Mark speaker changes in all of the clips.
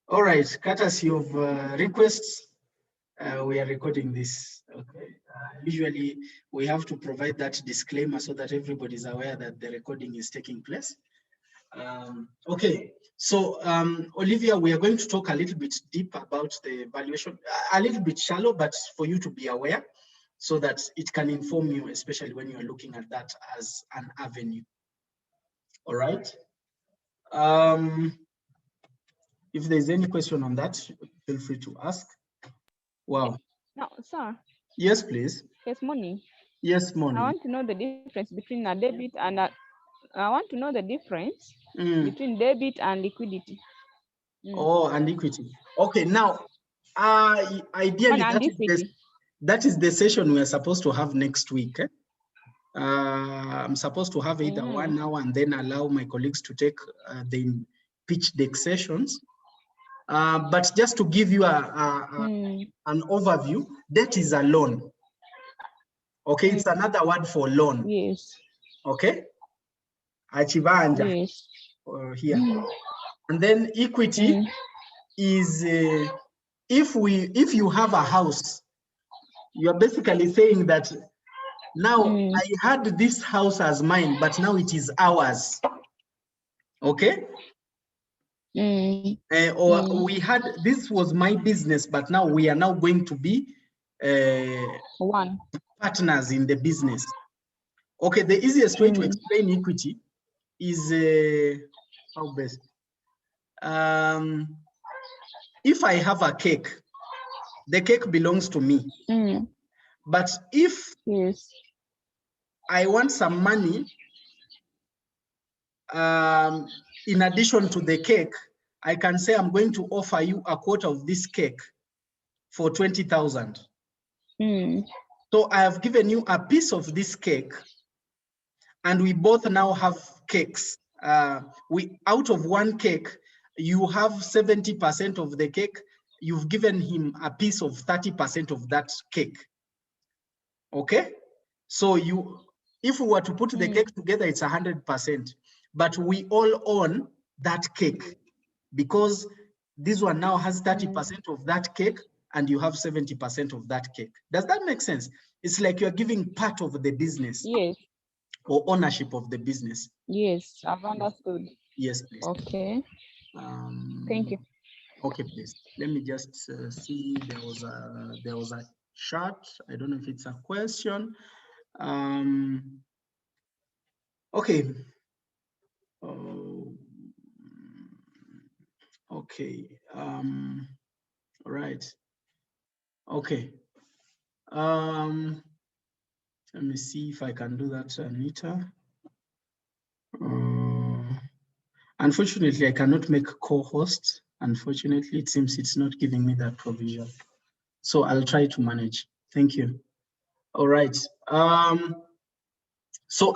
Speaker 1: All right, courtesy of requests, we are recording this. Okay. Usually we have to provide that disclaimer so that everybody is aware that the recording is taking place. Okay, so Olivia, we are going to talk a little bit deep about the valuation, a little bit shallow, but for you to be aware so that it can inform you, especially when you're looking at that as an avenue. All right. If there's any question on that, feel free to ask. Wow.
Speaker 2: No, sir.
Speaker 1: Yes, please.
Speaker 2: Yes, morning.
Speaker 1: Yes, morning.
Speaker 2: I want to know the difference between a debit and a. I want to know the difference between debit and liquidity.
Speaker 1: Oh, and equity. Okay, now, ideally, that is the session we are supposed to have next week. I'm supposed to have either 1 hour and then allow my colleagues to take the pitch deck sessions. But just to give you an overview, debt is a loan. Okay, it's another word for loan.
Speaker 2: Yes.
Speaker 1: Okay. Achibanja.
Speaker 2: Yes.
Speaker 1: Here. And then equity is if you have a house, you're basically saying that now I had this house as mine, but now it is ours. Okay. Or we had, this was my business, but now we are now going to be
Speaker 2: one
Speaker 1: partners in the business. Okay, the easiest way to explain equity is how best. If I have a cake, the cake belongs to me. But if I want some money in addition to the cake, I can say I'm going to offer you a quarter of this cake for 20,000. So I have given you a piece of this cake, and we both now have cakes. Out of one cake, you have 70% of the cake. You've given him a piece of 30% of that cake. Okay, so if we were to put the cake together, it's 100%, but we all own that cake because this one now has 30% of that cake and you have 70% of that cake. Does that make sense? It's like you're giving part of the business.
Speaker 2: Yes.
Speaker 1: Or ownership of the business.
Speaker 2: Yes, I've understood.
Speaker 1: Yes, please.
Speaker 2: Okay. Thank you.
Speaker 1: Okay, please. Let me just see. There was a chat. I don't know if it's a question. Okay. Okay. All right. Okay. Let me see if I can do that, Anita. Unfortunately, I cannot make co-host. Unfortunately, it seems it's not giving me that provision. So I'll try to manage. Thank you. All right. So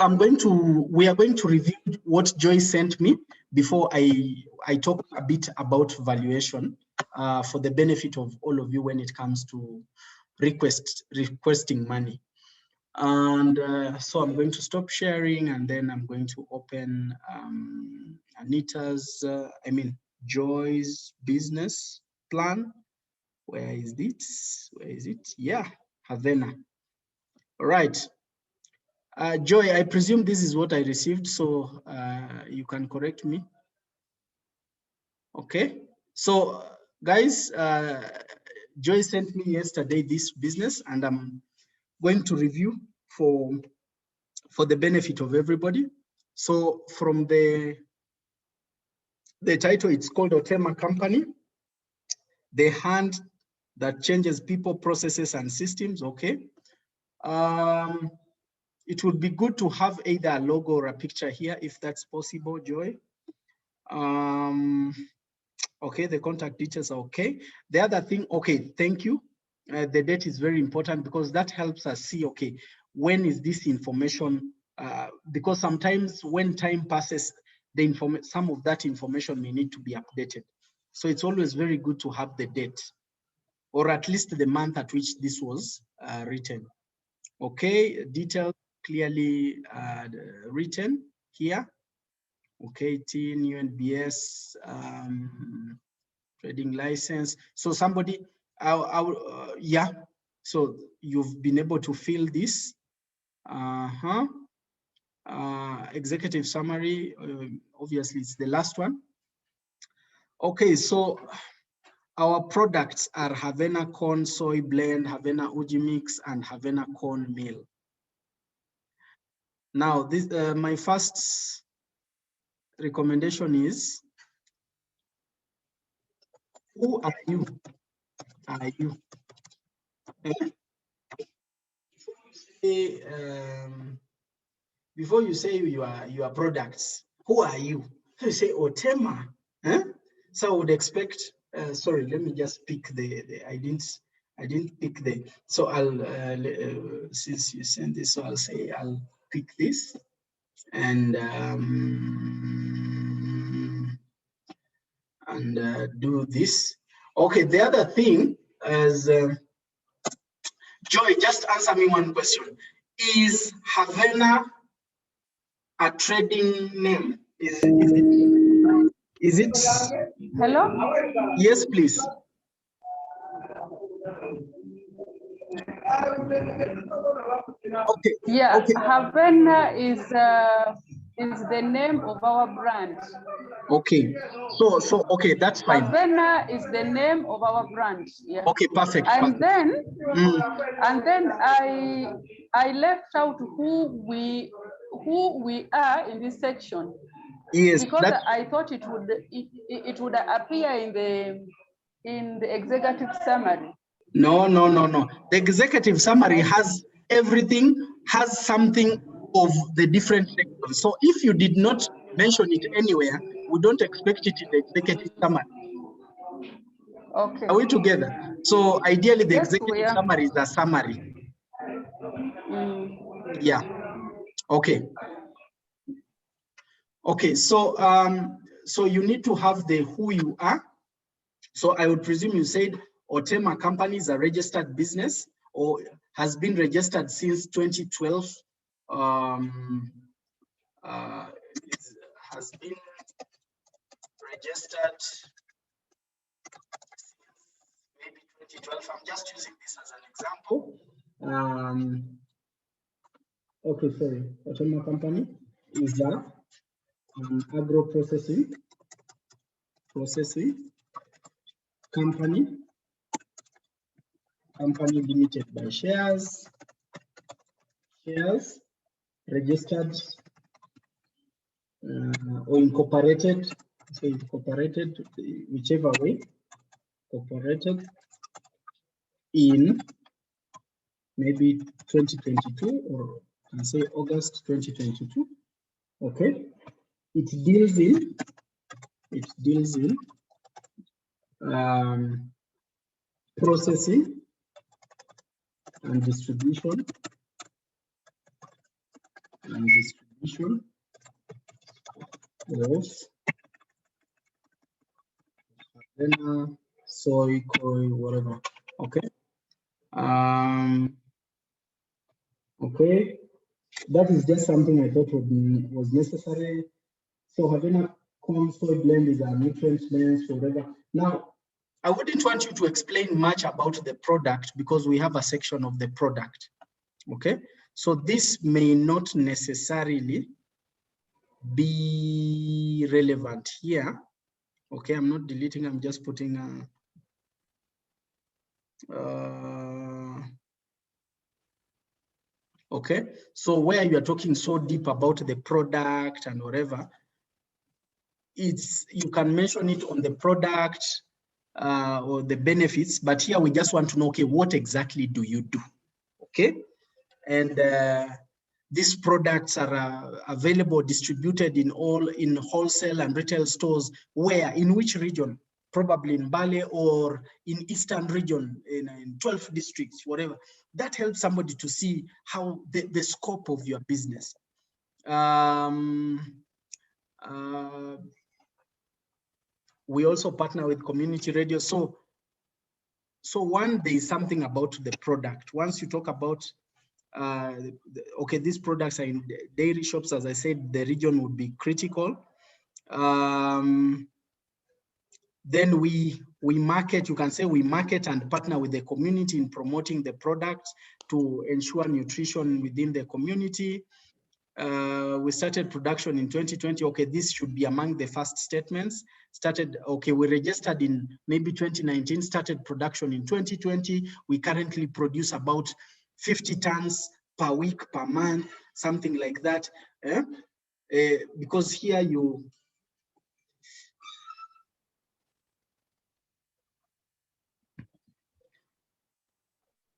Speaker 1: we are going to review what Joy sent me before I talk a bit about valuation for the benefit of all of you when it comes to requesting money. And so I'm going to stop sharing, and then I'm going to open Anita's, Joy's business plan. Where is it? Where is it? Yeah, Havana. All right. Joy, I presume this is what I received, so you can correct me. Okay. So guys, Joy sent me yesterday this business, and I'm going to review for the benefit of everybody. So from the title, it's called Otema Company, the hand that changes people, processes, and systems. Okay. It would be good to have either a logo or a picture here, if that's possible, Joy. Okay, the contact details are okay. The other thing, okay, thank you. The date is very important because that helps us see, okay, when is this information, because sometimes when time passes, some of that information may need to be updated. So it's always very good to have the date, or at least the month at which this was written. Okay, details clearly written here. Okay, TIN, UNBS, trading license. So somebody, yeah. So you've been able to fill this. Executive summary, obviously it's the last one. Okay, so our products are Havana corn soy blend, Havana uji mix, and Havana corn meal. Now, this my first recommendation is, who are you? Are you? Before you say your products, who are you? You say Otema. So I would expect. Sorry, let me just pick the. I didn't pick the. So I'll since you send this, so I'll say I'll pick this and do this. Okay. The other thing is. Joy, just answer me one question. Is Havana a trading name? Is it?
Speaker 3: Hello?
Speaker 1: Yes, please. Okay.
Speaker 3: Yeah,
Speaker 1: okay.
Speaker 3: Havana is the name of our brand.
Speaker 1: Okay. So okay, that's fine.
Speaker 3: Havana is the name of our brand. Yeah.
Speaker 1: Okay, perfect.
Speaker 3: And
Speaker 1: perfect.
Speaker 3: then I left out who we are in this section.
Speaker 1: Yes,
Speaker 3: because I thought it would appear in the executive summary.
Speaker 1: No. The executive summary has everything, has something of the different sectors. So if you did not mention it anywhere, we don't expect it in the executive summary.
Speaker 3: Okay.
Speaker 1: Are we together? So ideally, the executive summary is a summary. Yeah. Okay. Okay. So so you need to have the who you are. So I would presume you said Otema Company is a registered business or has been registered since 2012. It has been registered maybe 2012. I'm just using this as an example. Okay, sorry. Otema Company is an agro processing company limited by shares registered or incorporated, so incorporated, whichever way, incorporated in maybe 2022, or can say August 2022. Okay, it deals in processing and distribution of soy, koi, whatever. Okay. Okay, that is just something I thought was necessary. So having a corn soy blend is a nutrient blend, whatever. Now, I wouldn't want you to explain much about the product because we have a section of the product. Okay, so this may not necessarily be relevant here. Okay, I'm not deleting, I'm just putting okay, so where you are talking so deep about the product and whatever, you can mention it on the product or the benefits, but here we just want to know, okay, what exactly do you do? Okay, and these products are available, distributed in wholesale and retail stores. Where, in which region? Probably in Bale or in Eastern region, in 12 districts, whatever. That helps somebody to see how the scope of your business. We also partner with community radio. So one, there is something about the product. Once you talk about, okay, these products are in dairy shops, as I said, the region would be critical. Then we we market, you can say we market and partner with the community in promoting the product to ensure nutrition within the community. We started production in 2020. Okay, this should be among the first statements. Okay, we registered in maybe 2019, started production in 2020. We currently produce about 50 tons per week, per month, something like that. Because here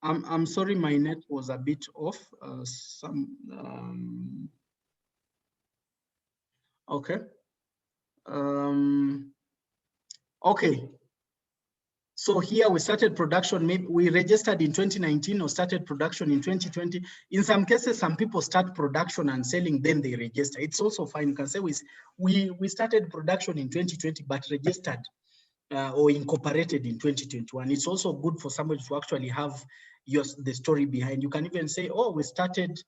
Speaker 1: I'm sorry, my net was a bit off. Okay. Okay. So here we started production, maybe we registered in 2019 or started production in 2020. In some cases, some people start production and selling, then they register. It's also fine. You can say we started production in 2020, but registered or incorporated in 2021. It's also good for somebody to actually have the story behind. You can even say, oh, we started,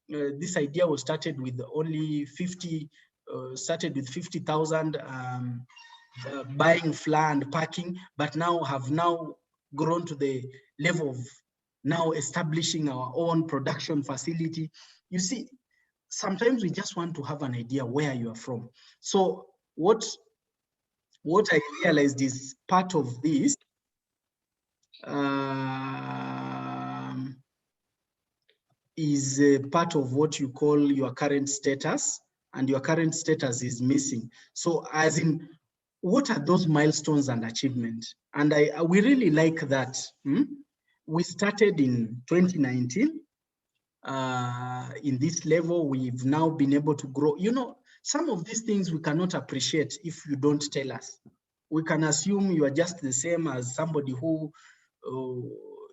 Speaker 1: this idea was started with only 50, started with 50,000 buying flour and packing, but now have grown to the level of now establishing our own production facility. You see, sometimes we just want to have an idea where you are from. So what I realized is part of this is part of what you call your current status, and your current status is missing. So as in, what are those milestones and achievements? And we really like that. We started in 2019. In this level, we've now been able to grow. You know, some of these things we cannot appreciate if you don't tell us. We can assume you are just the same as somebody who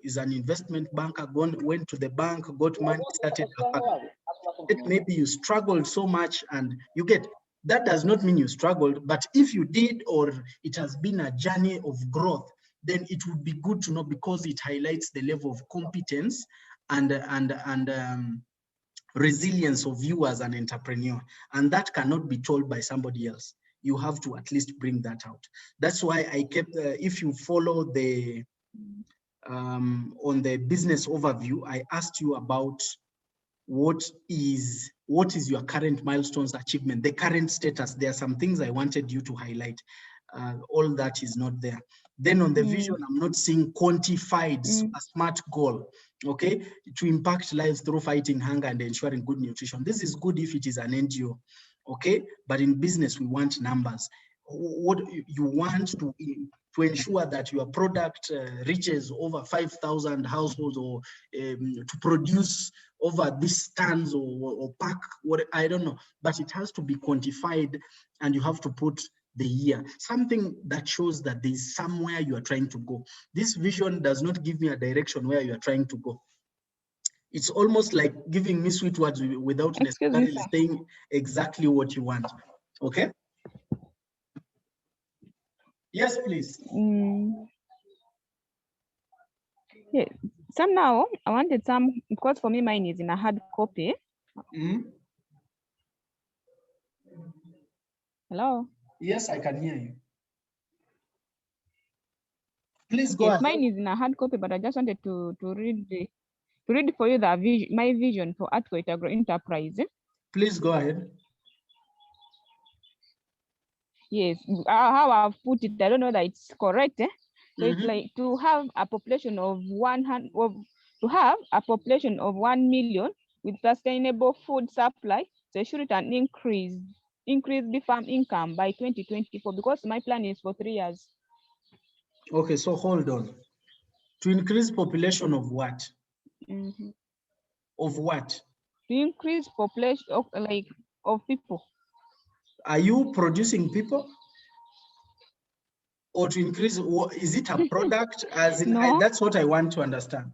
Speaker 1: is an investment banker, went to the bank, got money, started a bank. Maybe you struggled so much and you get, that does not mean you struggled, but if you did, or it has been a journey of growth, then it would be good to know, because it highlights the level of competence and resilience of you as an entrepreneur. And that cannot be told by somebody else. You have to at least bring that out. That's why I kept, if you follow the, on the business overview, I asked you about what is your current milestones achievement, the current status. There are some things I wanted you to highlight. All that is not there. Then on the vision, I'm not seeing quantified a SMART goal, okay, to impact lives through fighting hunger and ensuring good nutrition. This is good if it is an NGO, okay, but in business, we want numbers. What you want to ensure that your product reaches over 5,000 households, or to produce over these tons, or pack, what, I don't know, but it has to be quantified, and you have to put the year, something that shows that there's somewhere you are trying to go. This vision does not give me a direction where you are trying to go. It's almost like giving me sweet words without necessarily saying exactly what you want. Okay? Yes, please.
Speaker 2: Yeah. Some now, I wanted some, because for me, mine is in a hard copy. Hello?
Speaker 1: Yes, I can hear you. Please go ahead.
Speaker 2: Mine is in a hard copy, but I just wanted to read for you my vision for Artco Agro Enterprise.
Speaker 1: Please go ahead.
Speaker 2: Yes, how I've put it, I don't know that it's correct. So it's like to have a population of 1 million with sustainable food supply, so should an increase the farm income by 2024, because my plan is for 3 years.
Speaker 1: Okay, so hold on. To increase population of what? Of what?
Speaker 2: To increase population of people.
Speaker 1: Are you producing people? Or to increase, is it a product? As in,
Speaker 2: No.
Speaker 1: That's what I want to understand.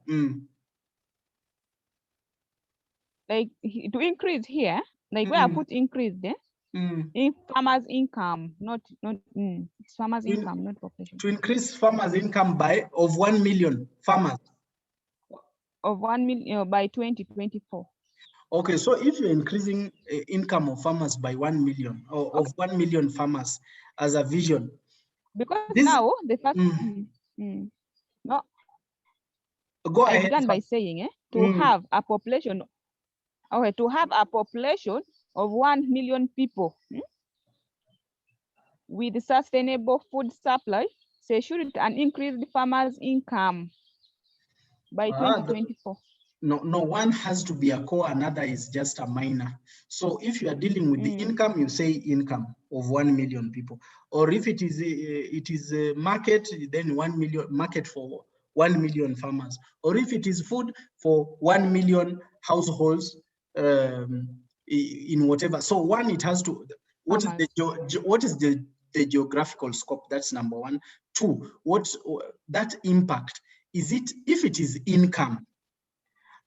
Speaker 2: Like to increase here, like where I put increase there, in farmers' income, not it's farmers' income, not population.
Speaker 1: To increase farmers' income of 1 million farmers.
Speaker 2: Of 1 million by 2024.
Speaker 1: Okay, so if you're increasing income of farmers by 1 million, or of 1 million farmers as a vision,
Speaker 2: Because
Speaker 1: This,
Speaker 2: now the first no,
Speaker 1: go
Speaker 2: I
Speaker 1: ahead.
Speaker 2: began by saying to have a population, okay, to have a population of 1 million people with sustainable food supply, secure and increase the farmers' income by 2024.
Speaker 1: No, one has to be a core, another is just a minor. So if you are dealing with the income, you say income of 1 million people. Or if it is a market, then 1 million market for 1 million farmers. Or if it is food for 1 million households in whatever. So one, it has to, what is the geographical scope? That's number one. Two, what that impact, is it, if it is income,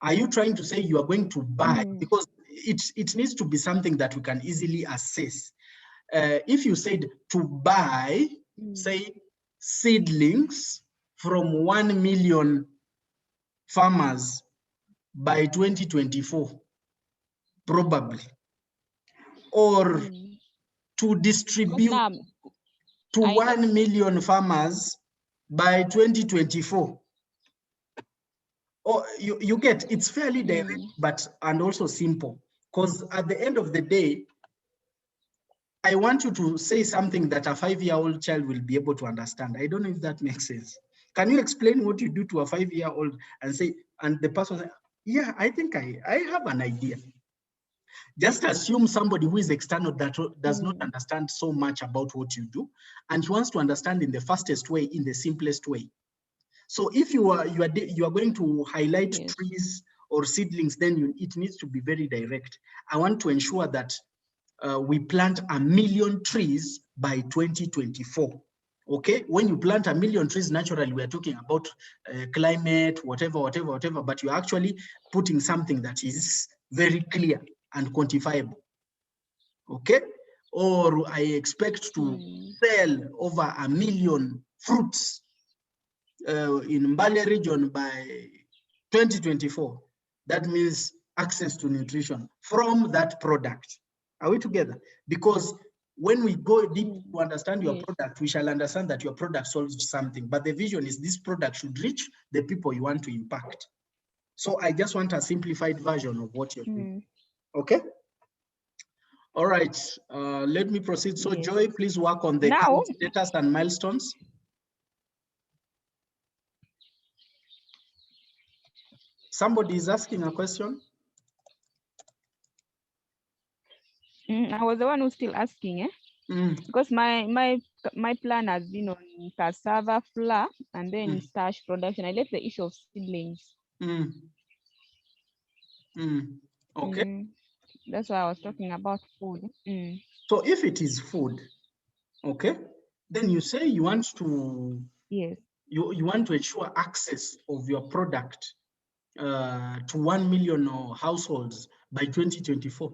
Speaker 1: are you trying to say you are going to buy? Because it needs to be something that we can easily assess. If you said to buy, say, seedlings from 1 million farmers by 2024, probably, or to distribute to 1 million farmers by 2024. Or you get, it's fairly direct, but and also simple. Because at the end of the day, I want you to say something that a 5-year-old child will be able to understand. I don't know if that makes sense. Can you explain what you do to a 5-year-old and say, and the person say, yeah, I think I have an idea. Just assume somebody who is external that does not understand so much about what you do, and wants to understand in the fastest way, in the simplest way. So if you are going to highlight trees or seedlings, then it needs to be very direct. I want to ensure that we plant 1 million trees by 2024. Okay, when you plant 1 million trees, naturally we are talking about climate, whatever, but you're actually putting something that is very clear and quantifiable. Okay, or I expect to sell over 1 million fruits in Mbale region by 2024. That means access to nutrition from that product. Are we together? Because when we go deep to understand your product, we shall understand that your product solves something, but the vision is this product should reach the people you want to impact. So I just want a simplified version of what you're doing. Okay? All right, let me proceed. So Joy, please work on the current status and milestones. Somebody is asking a question.
Speaker 2: I was the one who's still asking, because my plan has been on cassava flour and then starch production. I left the issue of seedlings.
Speaker 1: Okay.
Speaker 2: That's why I was talking about food.
Speaker 1: So if it is food, okay, then you say you want to you want to ensure access of your product to 1 million households by 2024,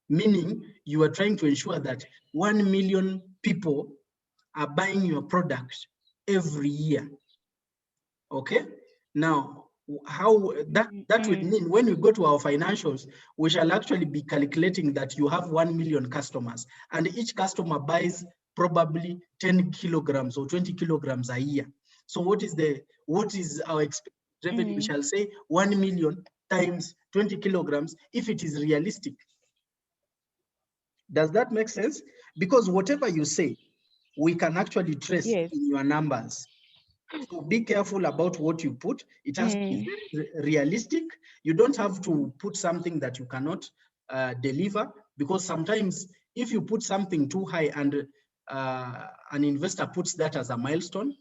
Speaker 1: meaning you are trying to ensure that 1 million people are buying your product every year. Okay, now how that would mean when we go to our financials, we shall actually be calculating that you have 1 million customers, and each customer buys probably 10 kilograms or 20 kilograms a year. So what is our expected revenue? We shall say 1 million times 20 kilograms if it is realistic. Does that make sense? Because whatever you say, we can actually trace in your numbers. So be careful about what you put. It has to be very realistic. You don't have to put something that you cannot deliver, because sometimes if you put something too high and an investor puts that as a milestone,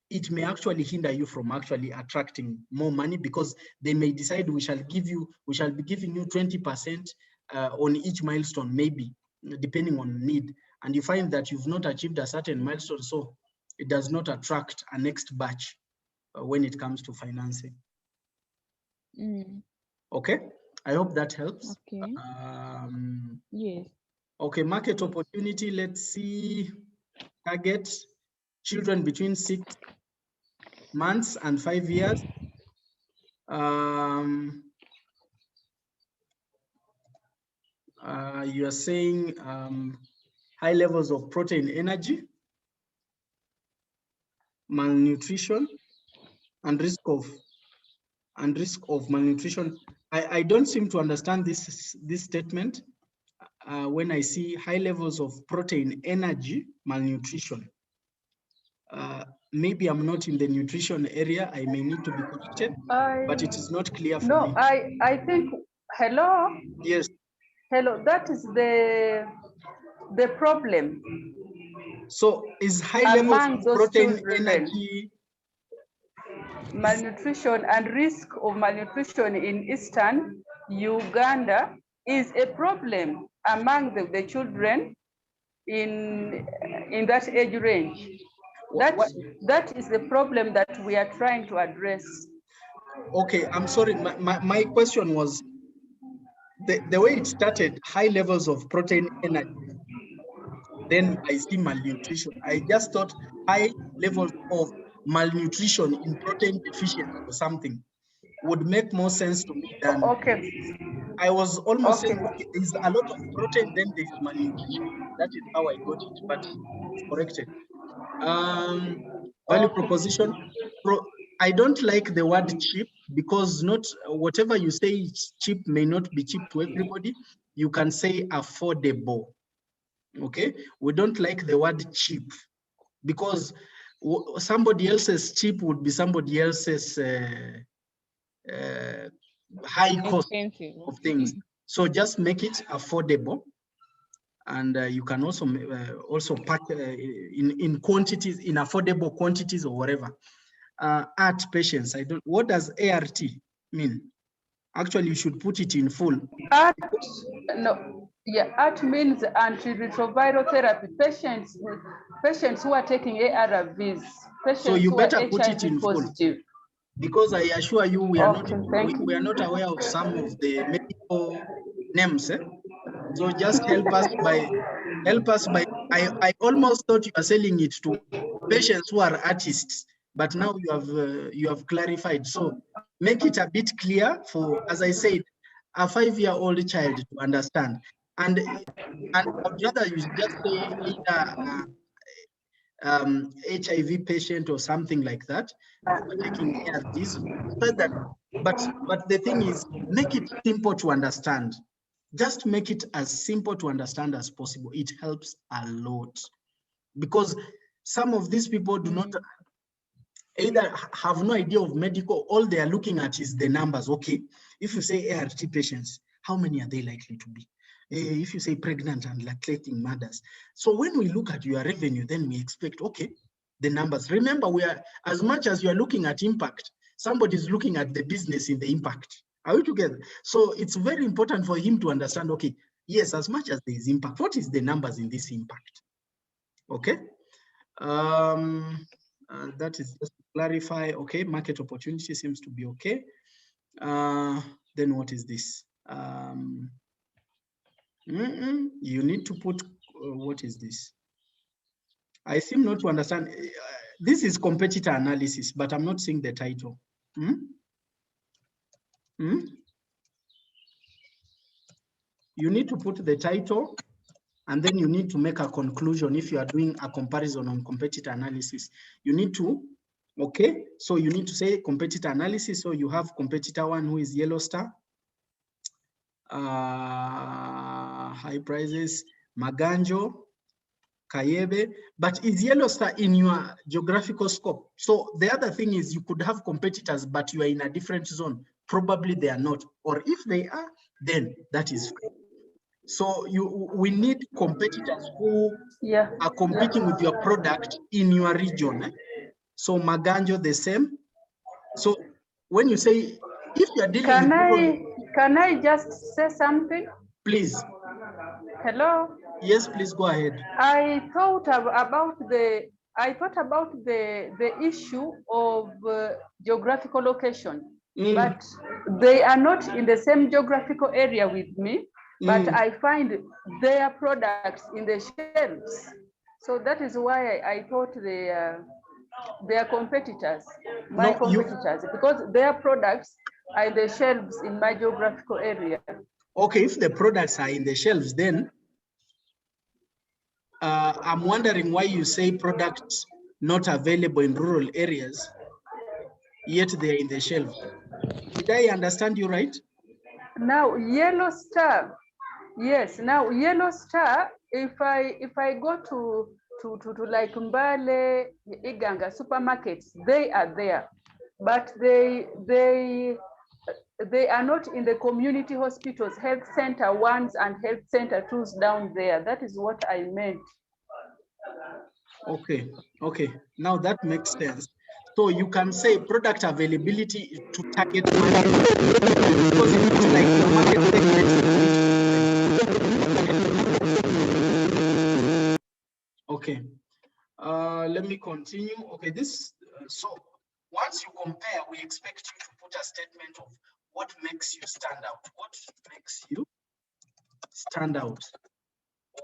Speaker 1: it may actually hinder you from actually attracting more money, because they may decide we shall be giving you 20% on each milestone, maybe, depending on need. And you find that you've not achieved a certain milestone, so it does not attract a next batch when it comes to financing. Okay, I hope that helps.
Speaker 2: Okay. Yes.
Speaker 1: Okay, market opportunity, let's see. Target, children between 6 months and 5 years. You are saying high levels of protein energy. malnutrition and risk of malnutrition. I don't seem to understand this statement when I see high levels of protein, energy, malnutrition. Maybe I'm not in the nutrition area. I may need to be corrected, but it is not clear for me.
Speaker 3: No, I think, hello?
Speaker 1: Yes.
Speaker 3: Hello, that is the problem.
Speaker 1: So is high levels of protein, energy,
Speaker 3: malnutrition and risk of malnutrition in Eastern Uganda is a problem among the children in that age range. That is the problem that we are trying to address.
Speaker 1: Okay, I'm sorry. My question was the way it started, high levels of protein, energy. Then I see malnutrition. I just thought high levels of malnutrition in protein deficiency or something would make more sense to me than.
Speaker 3: Okay.
Speaker 1: I was almost saying, okay, there's a lot of protein, then there's malnutrition. That is how I got it, but it's corrected. Value proposition. I don't like the word cheap because not whatever you say is cheap may not be cheap to everybody. You can say affordable. Okay, we don't like the word cheap because somebody else's cheap would be somebody else's high cost of things. So just make it affordable, and you can also pack in quantities, in affordable quantities or whatever. ART patients, what does ART mean? Actually, you should put it in full.
Speaker 3: ART, no, yeah, ART means antiretroviral therapy. Patients who are taking ARVs.
Speaker 1: So you better put it in positive. Full. Because I assure you, we are not aware of some of the medical names. So just help us by. I almost thought you are selling it to patients who are artists, but now you have clarified. So make it a bit clear for, as I said, a 5-year-old child to understand. And I'd rather you just say either HIV patient or something like that, taking ARVs, so that. But the thing is, make it simple to understand. Just make it as simple to understand as possible. It helps a lot, because some of these people do not either have no idea of medical. All they are looking at is the numbers. Okay, if you say ART patients, how many are they likely to be? If you say pregnant and lactating mothers. So when we look at your revenue, then we expect, okay, the numbers. Remember, we are, as much as you are looking at impact, somebody's looking at the business in the impact. Are we together? So it's very important for him to understand, okay, yes, as much as there is impact, what is the numbers in this impact? Okay. That is just to clarify. Okay, market opportunity seems to be okay. Then what is this? You need to put, what is this? I seem not to understand. This is competitor analysis, but I'm not seeing the title. You need to put the title, and then you need to make a conclusion. If you are doing a comparison on competitor analysis, you need to, okay, so you need to say competitor analysis. So you have competitor one, who is Yellow Star, high prices, Maganjo, Kayebe, but is Yellow Star in your geographical scope? So the other thing is, you could have competitors, but you are in a different zone. Probably they are not, or if they are, then that is fine. So we need competitors who are competing with your product in your region. So Maganjo, the same. So when you say, if you are dealing
Speaker 3: can I just say something?
Speaker 1: Please.
Speaker 3: Hello.
Speaker 1: Yes, please go ahead.
Speaker 3: I thought about the issue of geographical location, but they are not in the same geographical area with me. But I find their products in the shelves, so that is why I thought they are competitors, competitors, because their products are in the shelves in my geographical area.
Speaker 1: Okay, if the products are in the shelves, then I'm wondering why you say products not available in rural areas, yet they are in the shelf. Did I understand you right?
Speaker 3: Now, yellow star. Yes, now yellow star, if I go to like Mbale, Iganga supermarkets, they are there, but they are not in the community hospitals, health center 1s and health center 2s down there. That is what I meant.
Speaker 1: Okay, okay. Now that makes sense. So you can say product availability to target market, because it's like the market segment. Okay. Let me continue. Okay, this so once you compare, we expect you to put a statement of what makes you stand out. What makes you stand out?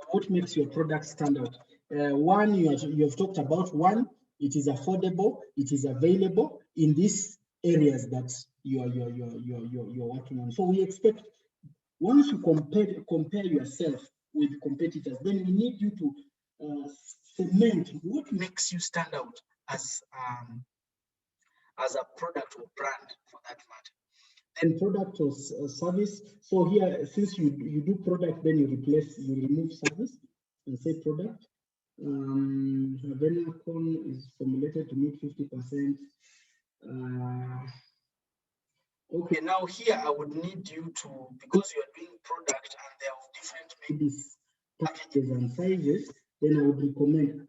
Speaker 1: What makes your product stand out? One, you have talked about. One, it is affordable, it is available in these areas that you're working on. So we expect, once you compare yourself with competitors, then we need you to cement what makes you stand out as a product or brand, for that matter. And product or service. So here, since you do product, then you remove service and say product. Venacon is formulated to meet 50%. Okay, now here I would need you to, because you are doing product and they have different maybe packages and sizes, then I would recommend,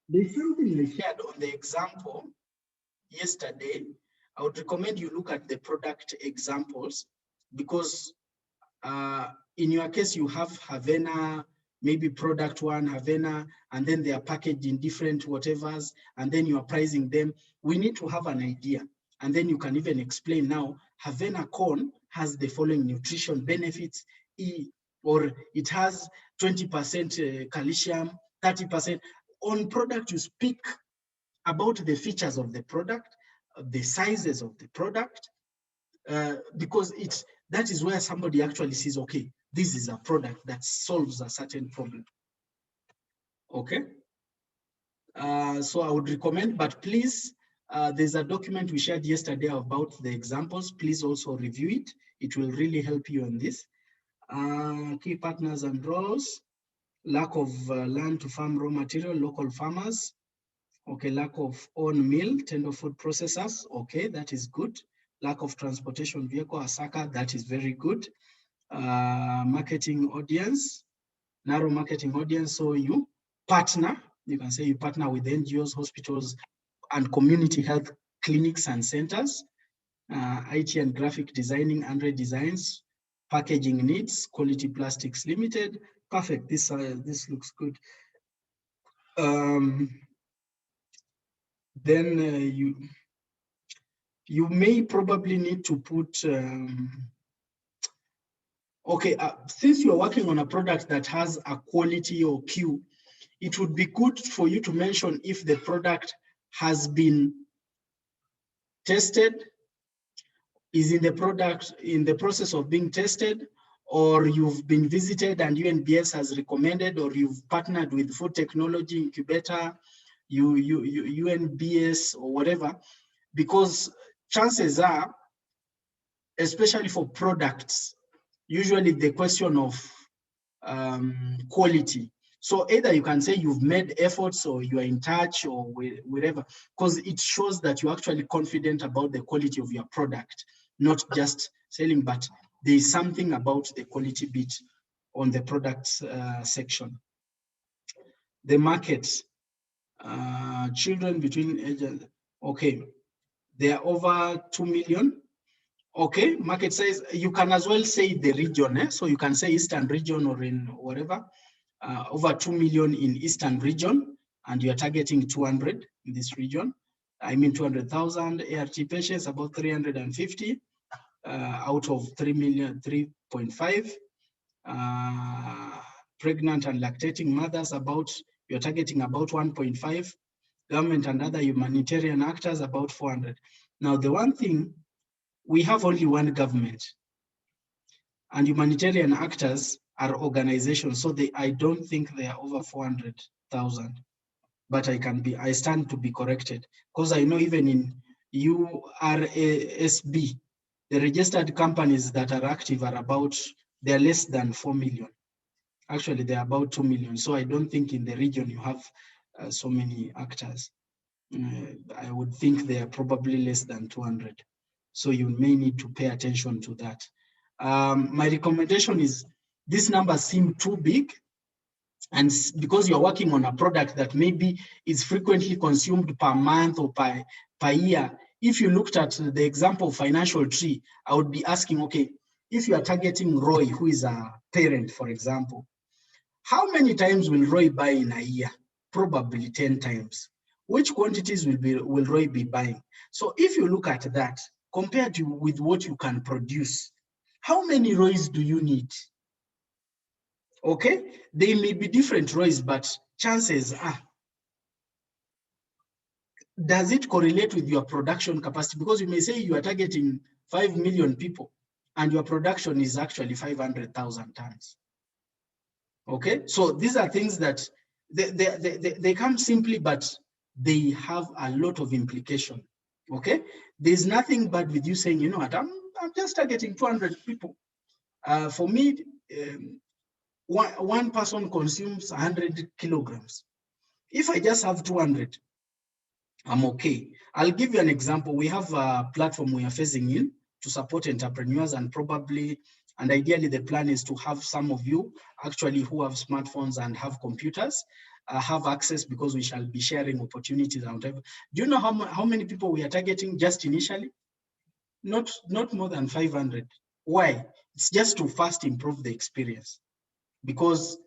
Speaker 1: there's something I shared on the example yesterday. I would recommend you look at the product examples, because in your case, you have Havana, maybe product 1, Havana, and then they are packaged in different whatevers, and then you are pricing them. We need to have an idea. And then you can even explain now, Havana corn has the following nutrition benefits, or it has 20% calcium, 30%. On product, you speak about the features of the product, the sizes of the product, because that is where somebody actually sees, okay, this is a product that solves a certain problem. Okay. So I would recommend, but please, there's a document we shared yesterday about the examples. Please also review it. It will really help you on this. Key partners and roles, lack of land to farm raw material, local farmers. Okay, lack of own mill, tender food processors. Okay, that is good. Lack of transportation vehicle, Asaka, that is very good. Marketing audience, narrow marketing audience. So you partner, you can say you partner with NGOs, hospitals, and community health clinics and centers. IT and graphic designing and redesigns, packaging needs, Quality Plastics Limited. Perfect, this looks good. Then you may probably need to put, okay, since you're working on a product that has a quality or Q, it would be good for you to mention if the product has been tested, is in the process of being tested, or you've been visited and UNBS has recommended, or you've partnered with Food Technology Incubator, UNBS or whatever, because chances are, especially for products, usually the question of quality. So either you can say you've made efforts or you are in touch or wherever, because it shows that you're actually confident about the quality of your product, not just selling, but there is something about the quality bit on the products section. The market, children between ages, okay, they are over 2 million. Okay, market size, you can as well say the region, so you can say Eastern region or in whatever, over 2 million in Eastern region, and you're targeting 200 in this region. I mean 200,000 ART patients, about 350 out of 3 million, 3.5. Pregnant and lactating mothers, you're targeting about 1.5. Government and other humanitarian actors, about 400. Now, the one thing, we have only one government, and humanitarian actors are organizations, so I don't think they are over 400,000. but I stand to be corrected, because I know even in URASB, the registered companies that are active they're less than 4 million. Actually, they're about 2 million. So I don't think in the region you have so many actors. I would think they are probably less than 200. So you may need to pay attention to that. My recommendation is these numbers seem too big, and because you're working on a product that maybe is frequently consumed per month or per year. If you looked at the example of financial tree, I would be asking, okay, if you are targeting Roy, who is a parent, for example, how many times will Roy buy in a year? Probably 10 times. Which quantities will Roy be buying? So if you look at that, compared with what you can produce, how many Roys do you need? Okay, they may be different Roys, but chances are, does it correlate with your production capacity? Because you may say you are targeting 5 million people and your production is actually 500,000 tons. Okay, so these are things that they come simply, but they have a lot of implication. Okay, there's nothing bad with you saying, you know what, I'm just targeting 200 people. For me, one person consumes 100 kilograms. If I just have 200, I'm okay. I'll give you an example. We have a platform we are phasing in to support entrepreneurs, and ideally the plan is to have some of you actually who have smartphones and have computers have access, because we shall be sharing opportunities and whatever. Do you know how many people we are targeting just initially? Not more than 500. Why? It's just to first improve the experience, because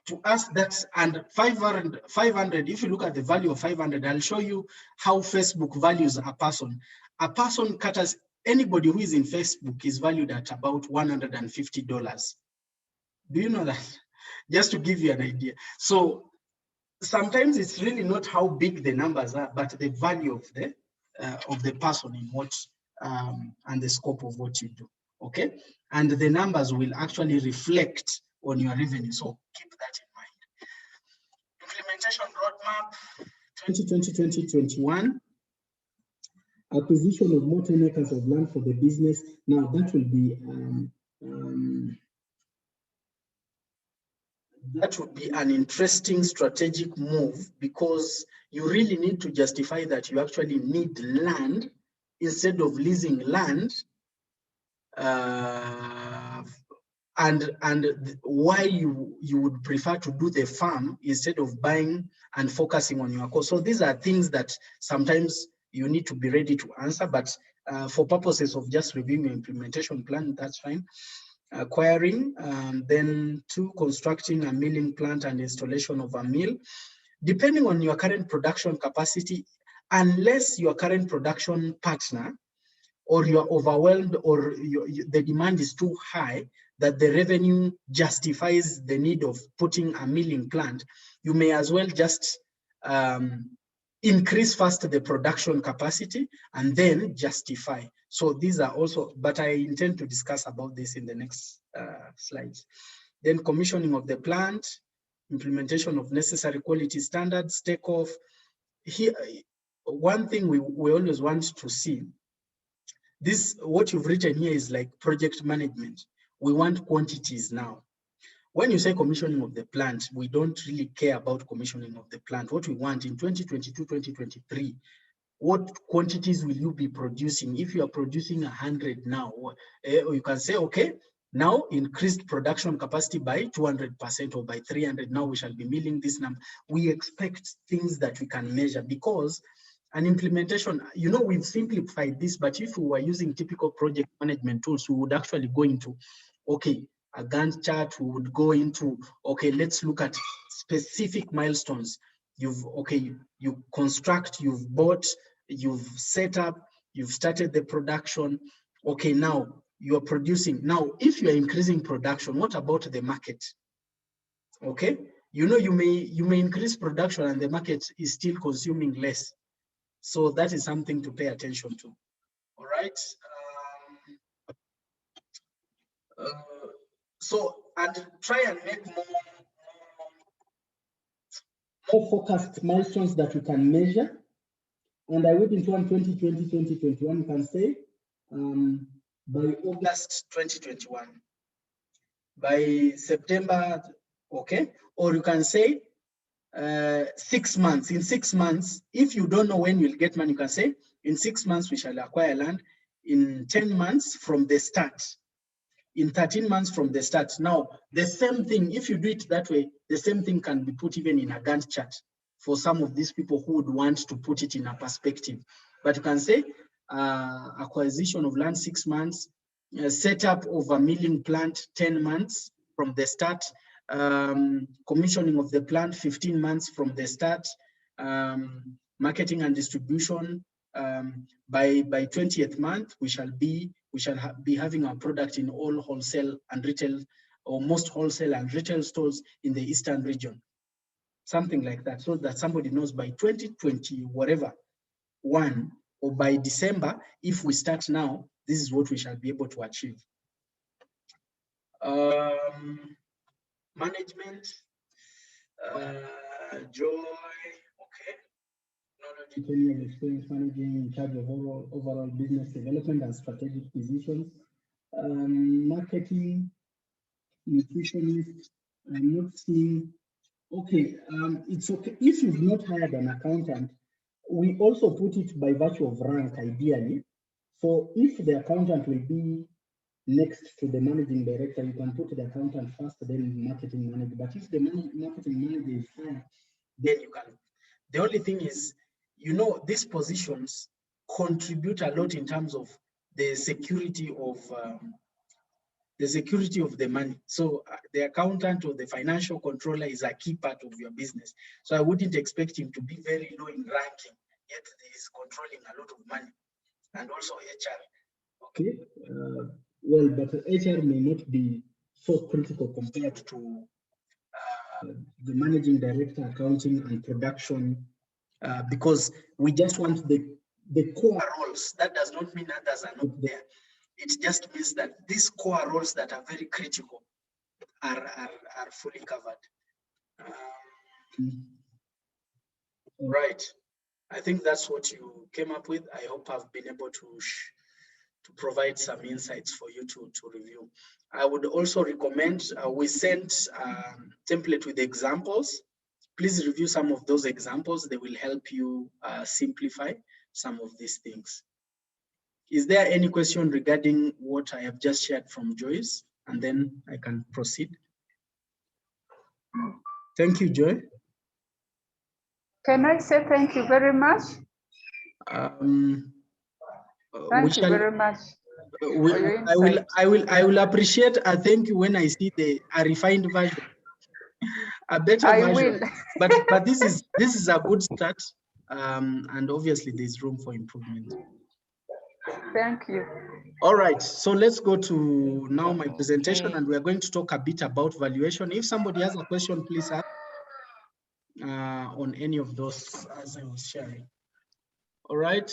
Speaker 1: to us that's, and 500, if you look at the value of 500, I'll show you how Facebook values a person. A person caters, anybody who is in Facebook is valued at about $150. Do you know that? Just to give you an idea. So sometimes it's really not how big the numbers are, but the value of the person in what and the scope of what you do. Okay, and the numbers will actually reflect on your revenue. So keep that in mind. Implementation roadmap 2020-2021. Acquisition of more 10 acres of land for the business. Now that will be an interesting strategic move, because you really need to justify that you actually need land instead of leasing land, and why you would prefer to do the farm instead of buying and focusing on your cost. So these are things that sometimes you need to be ready to answer, but for purposes of just reviewing your implementation plan, that's fine. Acquiring, then 2, constructing a milling plant and installation of a mill. Depending on your current production capacity, unless your current production partner or you're overwhelmed or the demand is too high that the revenue justifies the need of putting a milling plant, you may as well just increase first the production capacity and then justify. So these are also, but I intend to discuss about this in the next slides. Then commissioning of the plant, implementation of necessary quality standards, takeoff. Here, one thing we always want to see, this, what you've written here is like project management. We want quantities now. When you say commissioning of the plant, we don't really care about commissioning of the plant. What we want in 2022, 2023, what quantities will you be producing? If you are producing 100 now, you can say, okay, now increased production capacity by 200% or by 300. Now we shall be milling this number. We expect things that we can measure, because an implementation, you know, we've simplified this, but if we were using typical project management tools, we would actually go into, okay, a Gantt chart, we would go into, okay, let's look at specific milestones. You construct, you've bought, you've set up, you've started the production. Okay, now you're producing. Now, if you're increasing production, what about the market? Okay, you know, you may increase production and the market is still consuming less. So that is something to pay attention to. All right. So, and try and make more focused milestones that we can measure. And I went into 2020, 2021, you can say, by August 2021, by September, okay? Or you can say 6 months. In 6 months, if you don't know when you'll get money, you can say, in 6 months, we shall acquire land. In 10 months from the start. In 13 months from the start. Now, the same thing, if you do it that way, the same thing can be put even in a Gantt chart for some of these people who would want to put it in a perspective. But you can say acquisition of land 6 months, setup of a milling plant 10 months from the start, commissioning of the plant 15 months from the start, marketing and distribution. By 20th month, we shall be having our product in all wholesale and retail, or most wholesale and retail stores in the Eastern region. Something like that, so that somebody knows by 2020, whatever, one, or by December, if we start now, this is what we shall be able to achieve. Management, Joy, okay. Knowledge, 10 years experience managing, in charge of overall business development and strategic decisions. Marketing, nutritionist, I'm not seeing. Okay, it's okay. If you've not hired an accountant, we also put it by virtue of rank, ideally. So if the accountant will be next to the managing director, you can put the accountant first, then marketing manager. But if the marketing manager is higher, then you can. The only thing is, you know, these positions contribute a lot in terms of the security of the money. So the accountant or the financial controller is a key part of your business. So I wouldn't expect him to be very low in ranking, yet he is controlling a lot of money. And also HR. Okay. Well, but HR may not be so critical compared to the managing director, accounting and production, because we just want the core roles. That does not mean others are not there. It just means that these core roles that are very critical are fully covered. Right. I think that's what you came up with. I hope I've been able to provide some insights for you to review. I would also recommend, we sent a template with examples. Please review some of those examples. They will help you simplify some of these things. Is there any question regarding what I have just shared from Joyce? And then I can proceed. Thank you, Joy.
Speaker 3: Can I say thank you very much? Thank you very much.
Speaker 1: I will appreciate a thank you when I see a refined version, a better version. But this is a good start, and obviously there's room for improvement.
Speaker 3: Thank you.
Speaker 1: All right, so let's go to now my presentation, and we're going to talk a bit about valuation. If somebody has a question, please ask on any of those as I was sharing. All right.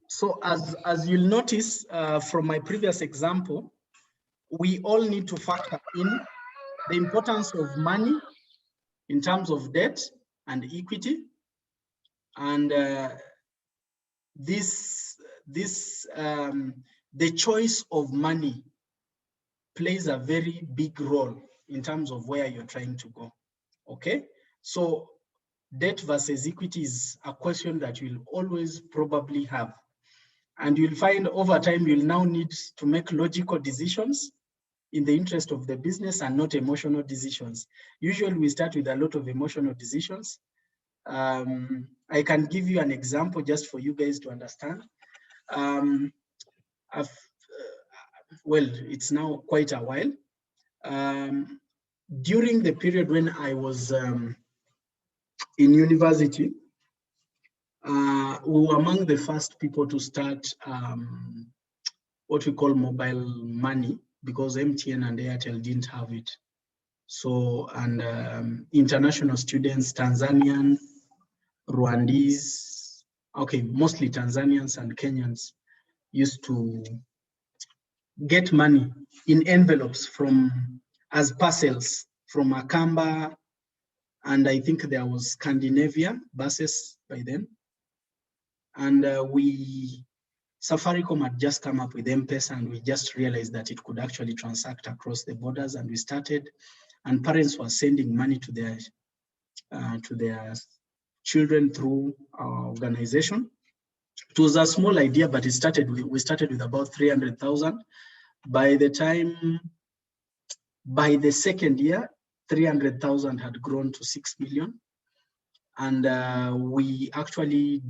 Speaker 1: So as you'll notice from my previous example, we all need to factor in the importance of money in terms of debt and equity, and the choice of money plays a very big role in terms of where you're trying to go. Okay, so debt versus equity is a question that you'll always probably have. And you'll find over time, you'll now need to make logical decisions in the interest of the business and not emotional decisions. Usually we start with a lot of emotional decisions. I can give you an example just for you guys to understand. Well, it's now quite a while. During the period when I was in university, we were among the first people to start what we call mobile money, because MTN and Airtel didn't have it. So, and international students, Tanzanians, Rwandese, okay, mostly Tanzanians and Kenyans, used to get money in envelopes as parcels from Akamba, And I think there was Scandinavia buses by then. And Safaricom had just come up with M-Pesa, and we just realized that it could actually transact across the borders, and we started, and parents were sending money to their children through our organization. It was a small idea, but we started with about 300,000. By the second year, 300,000 had grown to 6 million. And we actually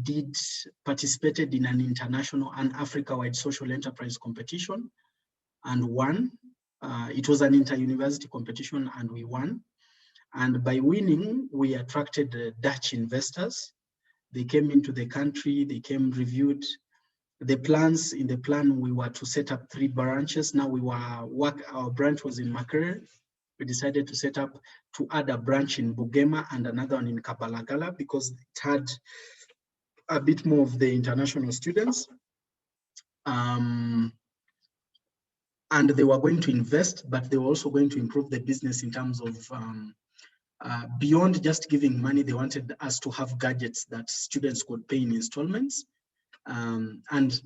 Speaker 1: participated in an international and Africa-wide social enterprise competition and won. It was an inter-university competition and we won. And by winning, we attracted Dutch investors. They came into the country, they came, reviewed the plans. In the plan, we were to set up 3 branches. Now our branch was in Makerere. We decided to add a branch in Bugema and another one in Kabalagala because it had a bit more of the international students. And they were going to invest, but they were also going to improve the business in terms of beyond just giving money. They wanted us to have gadgets that students could pay in installments. And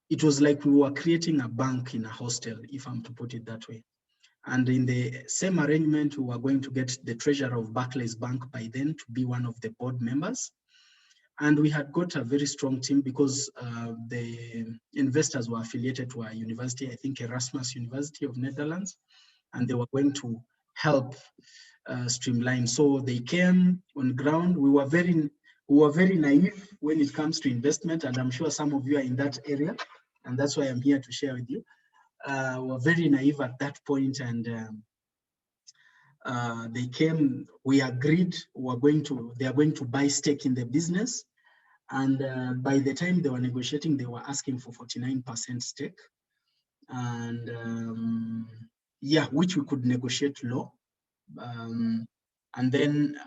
Speaker 1: it was like we were creating a bank in a hostel, if I'm to put it that way. And in the same arrangement, we were going to get the treasurer of Barclays Bank by then to be one of the board members. And we had got a very strong team because the investors were affiliated to a university, I think Erasmus University of Netherlands, and they were going to help streamline. So they came on ground. We were very naive when it comes to investment, and I'm sure some of you are in that area, and that's why I'm here to share with you. Were very naive at that point, and they came. We agreed they are going to buy stake in the business, and by the time they were negotiating, they were asking for 49% stake, and yeah, which we could negotiate low. And then,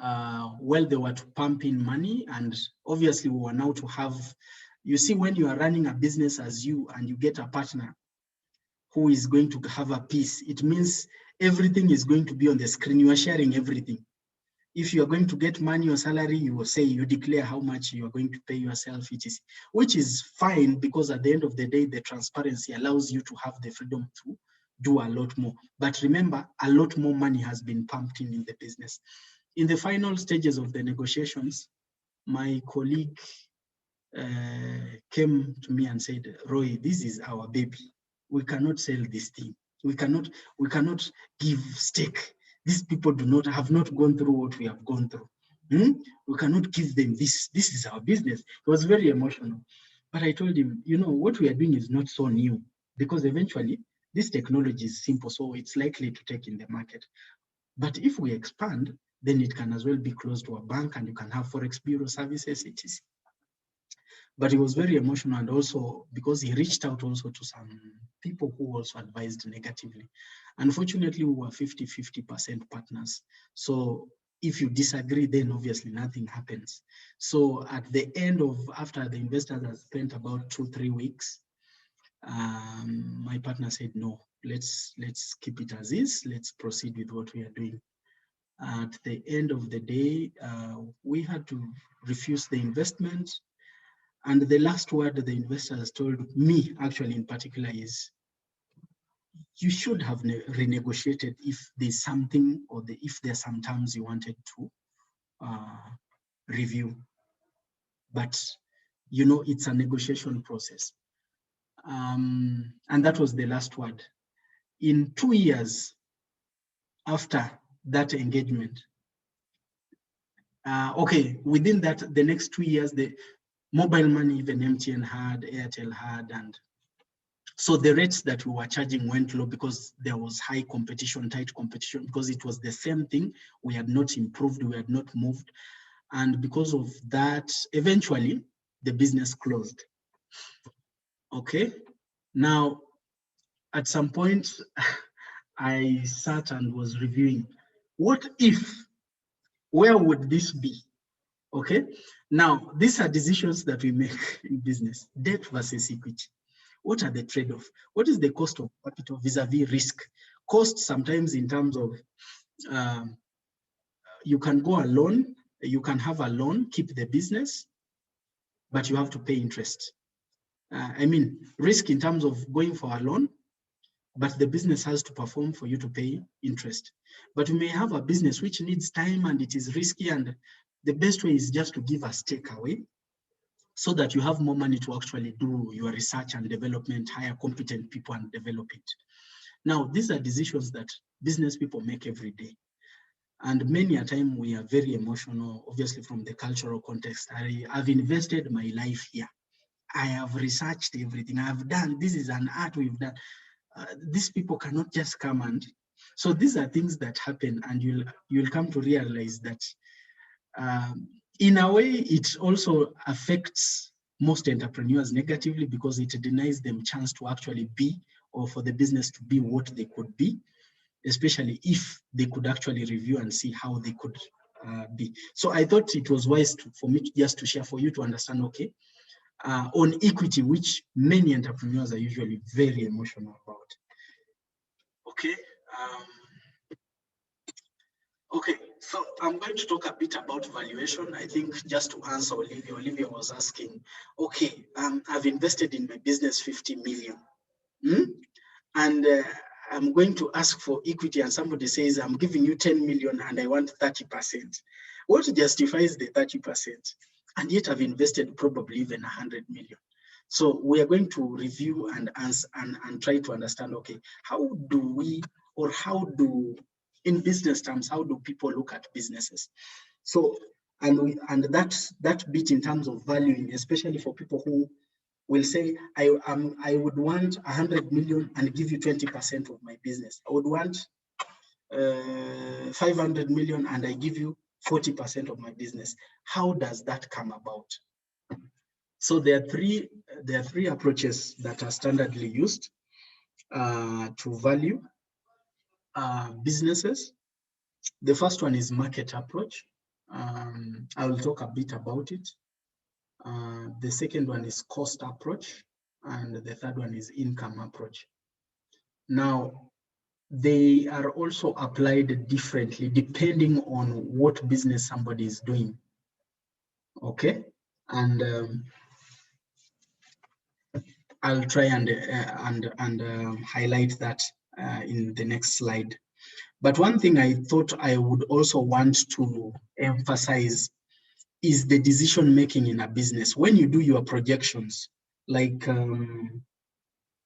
Speaker 1: well, they were to pump in money, and obviously we were now to have. You see, when you are running a business as you and you get a partner who is going to have a piece, it means everything is going to be on the screen. You are sharing everything. If you are going to get money or salary, you will say, you declare how much you are going to pay yourself, which is fine, because at the end of the day, the transparency allows you to have the freedom to do a lot more. But remember, a lot more money has been pumped in the business. In the final stages of the negotiations, my colleague came to me and said, Roy, this is our baby. We cannot sell this thing. We cannot give stake. These people have not gone through what we have gone through. We cannot give them this. This is our business. It was very emotional. But I told him, what we are doing is not so new, because eventually this technology is simple, so it's likely to take in the market. But if we expand, then it can as well be close to a bank, and you can have Forex Bureau services, etc. But he was very emotional, and also because he reached out also to some people who also advised negatively. Unfortunately, we were 50-50% partners. So if you disagree, then obviously nothing happens. So at the end after the investors had spent about 2-3 weeks, my partner said, no, let's keep it as is. Let's proceed with what we are doing. At the end of the day, we had to refuse the investment. And the last word the investors told me, actually in particular, is you should have renegotiated if there's something, or if there's some terms you wanted to review. But, it's a negotiation process. And that was the last word. In 2 years after that engagement, within that, the next 2 years, the mobile money, even MTN had, Airtel had, and so the rates that we were charging went low because there was high competition, tight competition, because it was the same thing. We had not improved, we had not moved. And because of that, eventually, the business closed. Okay. Now, at some point, I sat and was reviewing, what if, where would this be? Okay. Now, these are decisions that we make in business: debt versus equity. What are the trade-offs? What is the cost of capital vis-a-vis risk? Cost sometimes in terms of, you can go alone, you can have a loan, keep the business, but you have to pay interest. I mean, risk in terms of going for a loan, but the business has to perform for you to pay interest. But you may have a business which needs time and it is risky, and the best way is just to give a stake away so that you have more money to actually do your research and development, hire competent people and develop it. Now, these are decisions that business people make every day. And many a time we are very emotional, obviously from the cultural context. I've invested my life here. I have researched everything. I've done, this is an art we've done. These people cannot just come and, so these are things that happen, and you'll come to realize that in a way, it also affects most entrepreneurs negatively because it denies them chance to actually be, or for the business to be what they could be, especially if they could actually review and see how they could be. So I thought it was wise for me just to share for you to understand, okay, on equity, which many entrepreneurs are usually very emotional about. Okay. Okay, so I'm going to talk a bit about valuation. I think just to answer Olivia was asking, okay, I've invested in my business 50 million. And I'm going to ask for equity, and somebody says, I'm giving you 10 million and I want 30%. What justifies the 30%? And yet I've invested probably even 100 million. So we are going to review and answer and try to understand, okay, how do we, or how do, in business terms, how do people look at businesses? So, and that bit in terms of valuing, especially for people who will say, I would want 100 million and give you 20% of my business. I would want 500 million and I give you 40% of my business. How does that come about? So there are three approaches that are standardly used to value businesses. The first one is market approach. I will talk a bit about it. The second one is cost approach, and the third one is income approach. Now, they are also applied differently depending on what business somebody is doing. Okay, and I'll try and highlight that in the next slide. But one thing I thought I would also want to emphasize is the decision making in a business. When you do your projections, like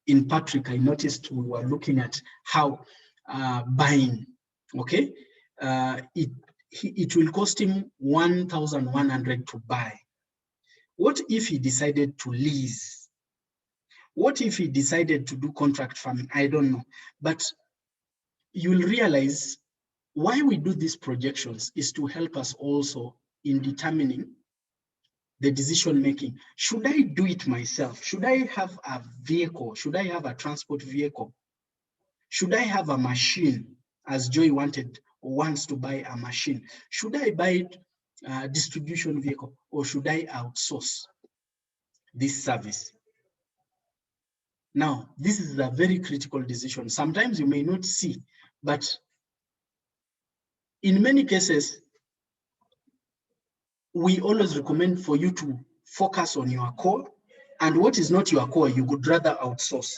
Speaker 1: in Patrick, I noticed we were looking at how buying, okay, it will cost him 1,100 to buy. What if he decided to lease? What if he decided to do contract farming? I don't know. But you'll realize why we do these projections is to help us also in determining the decision making. Should I do it myself? Should I have a vehicle? Should I have a transport vehicle? Should I have a machine, as Joy wants to buy a machine? Should I buy a distribution vehicle, or should I outsource this service? Now, this is a very critical decision. Sometimes you may not see, but in many cases, we always recommend for you to focus on your core, and what is not your core, you would rather outsource.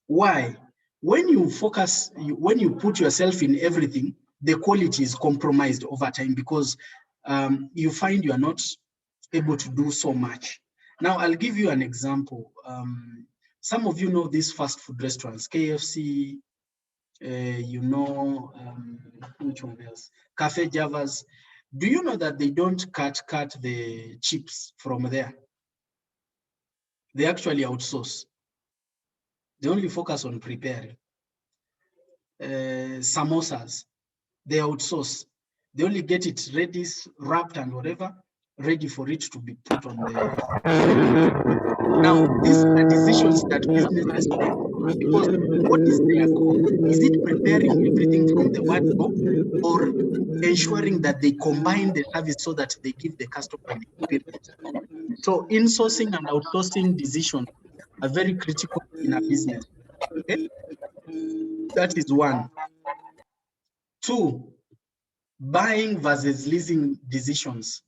Speaker 1: Why? When you focus, when you put yourself in everything, the quality is compromised over time because you find you are not able to do so much. Now, I'll give you an example. Some of you know these fast food restaurants, KFC, you know, which one else? Cafe Javas. Do you know that they don't cut the chips from there? They actually outsource. They only focus on preparing. Samosas, they outsource. They only get it ready, wrapped and whatever, ready for it to be put on the... Now, these are decisions that businesses make because what is their goal? Is it preparing everything from the word go, or ensuring that they combine the service so that they give the customer an experience? So insourcing and outsourcing decisions are very critical in a business. Okay? That is one. Two, buying versus leasing decisions.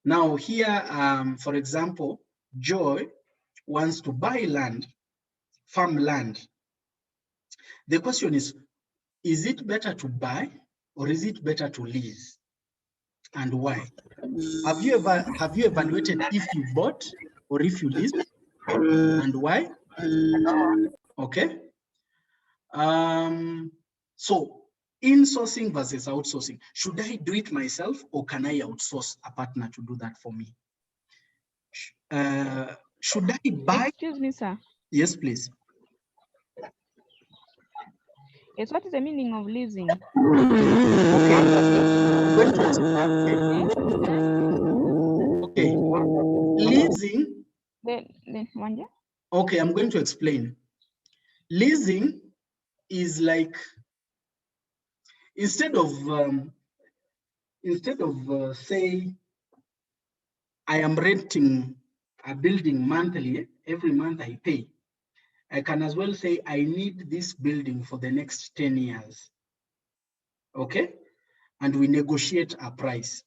Speaker 1: Now here, for example, Joy wants to buy land, farmland. The question is it better to buy or is it better to lease? And why? Have you evaluated if you bought or if you leased and why? Okay. So insourcing versus outsourcing. Should I do it myself or can I outsource a partner to do that for me? Should I buy?
Speaker 2: Excuse me, sir.
Speaker 1: Yes, please.
Speaker 2: Yes, what is the meaning of leasing?
Speaker 1: Okay. Leasing. Okay, I'm going to explain. Leasing is like, instead of say I am renting a building monthly, every month I pay, I can as well say I need this building for the next 10 years. Okay? And we negotiate a price.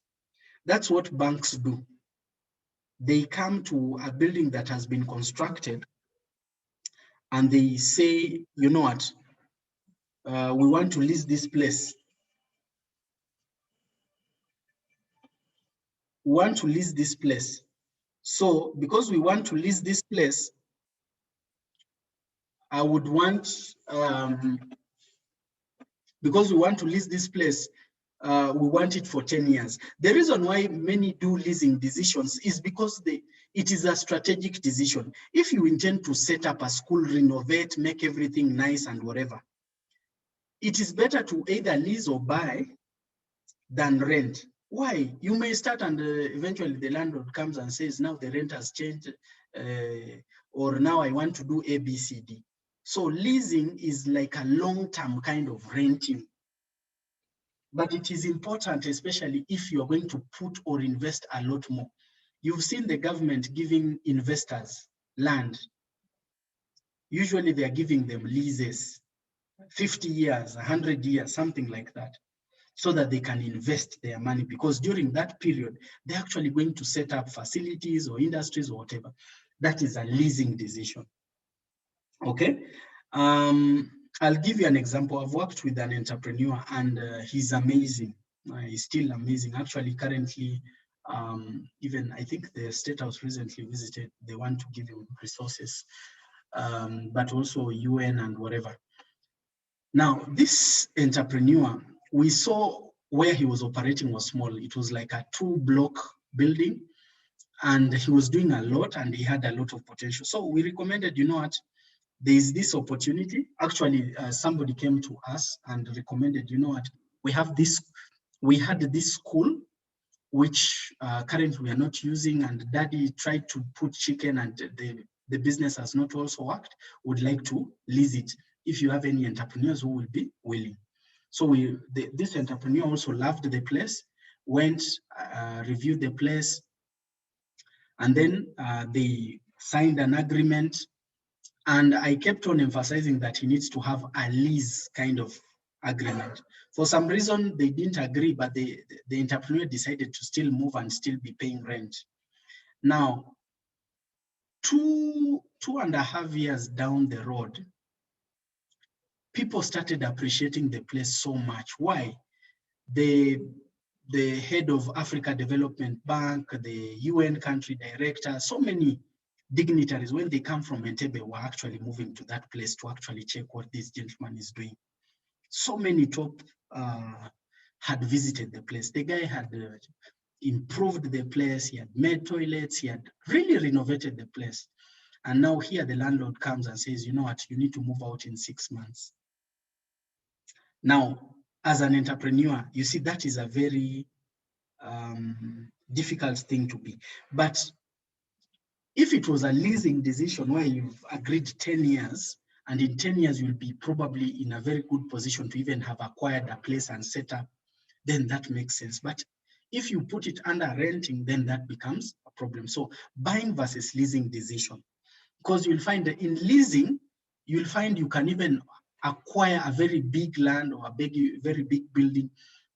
Speaker 1: That's what banks do. They come to a building that has been constructed and they say, you know what, we want to lease this place. We want to lease this place. So because we want to lease this place, I would want, because we want to lease this place, we want it for 10 years. The reason why many do leasing decisions is because it is a strategic decision. If you intend to set up a school, renovate, make everything nice and whatever, it is better to either lease or buy than rent. Why? You may start and eventually the landlord comes and says, now the rent has changed, or now I want to do A, B, C, D. So leasing is like a long-term kind of renting. But it is important, especially if you are going to put or invest a lot more. You've seen the government giving investors land. Usually they are giving them leases, 50 years, 100 years, something like that, so that they can invest their money, because during that period, they're actually going to set up facilities or industries or whatever. That is a leasing decision. Okay. I'll give you an example. I've worked with an entrepreneur and he's amazing. He's still amazing. Actually, currently, even I think the State House recently visited, they want to give him resources, but also UN and whatever. Now, this entrepreneur, we saw where he was operating was small. It was like a 2-block building and he was doing a lot and he had a lot of potential. So we recommended, you know what, there is this opportunity. Actually, somebody came to us and recommended, you know what, we had this school, which currently we are not using, and daddy tried to put chicken and the business has not also worked, would like to lease it. If you have any entrepreneurs who will be willing. So this entrepreneur also loved the place, went, reviewed the place, and then they signed an agreement. And I kept on emphasizing that he needs to have a lease kind of agreement. For some reason, they didn't agree, but the entrepreneur decided to still move and still be paying rent. Now, 2.5 years down the road, people started appreciating the place so much. Why? The head of Africa Development Bank, the UN country director, so many dignitaries, when they come from Entebbe, were actually moving to that place to actually check what this gentleman is doing. So many top had visited the place. The guy had improved the place, he had made toilets, he had really renovated the place. And now here the landlord comes and says, you know what, you need to move out in 6 months. Now, as an entrepreneur, you see that is a very difficult thing to be. But if it was a leasing decision where you've agreed 10 years, and in 10 years you'll be probably in a very good position to even have acquired a place and set up, then that makes sense. But if you put it under renting, then that becomes a problem. So buying versus leasing decision, because you'll find that in leasing, you'll find you can even acquire a very big land or a very big building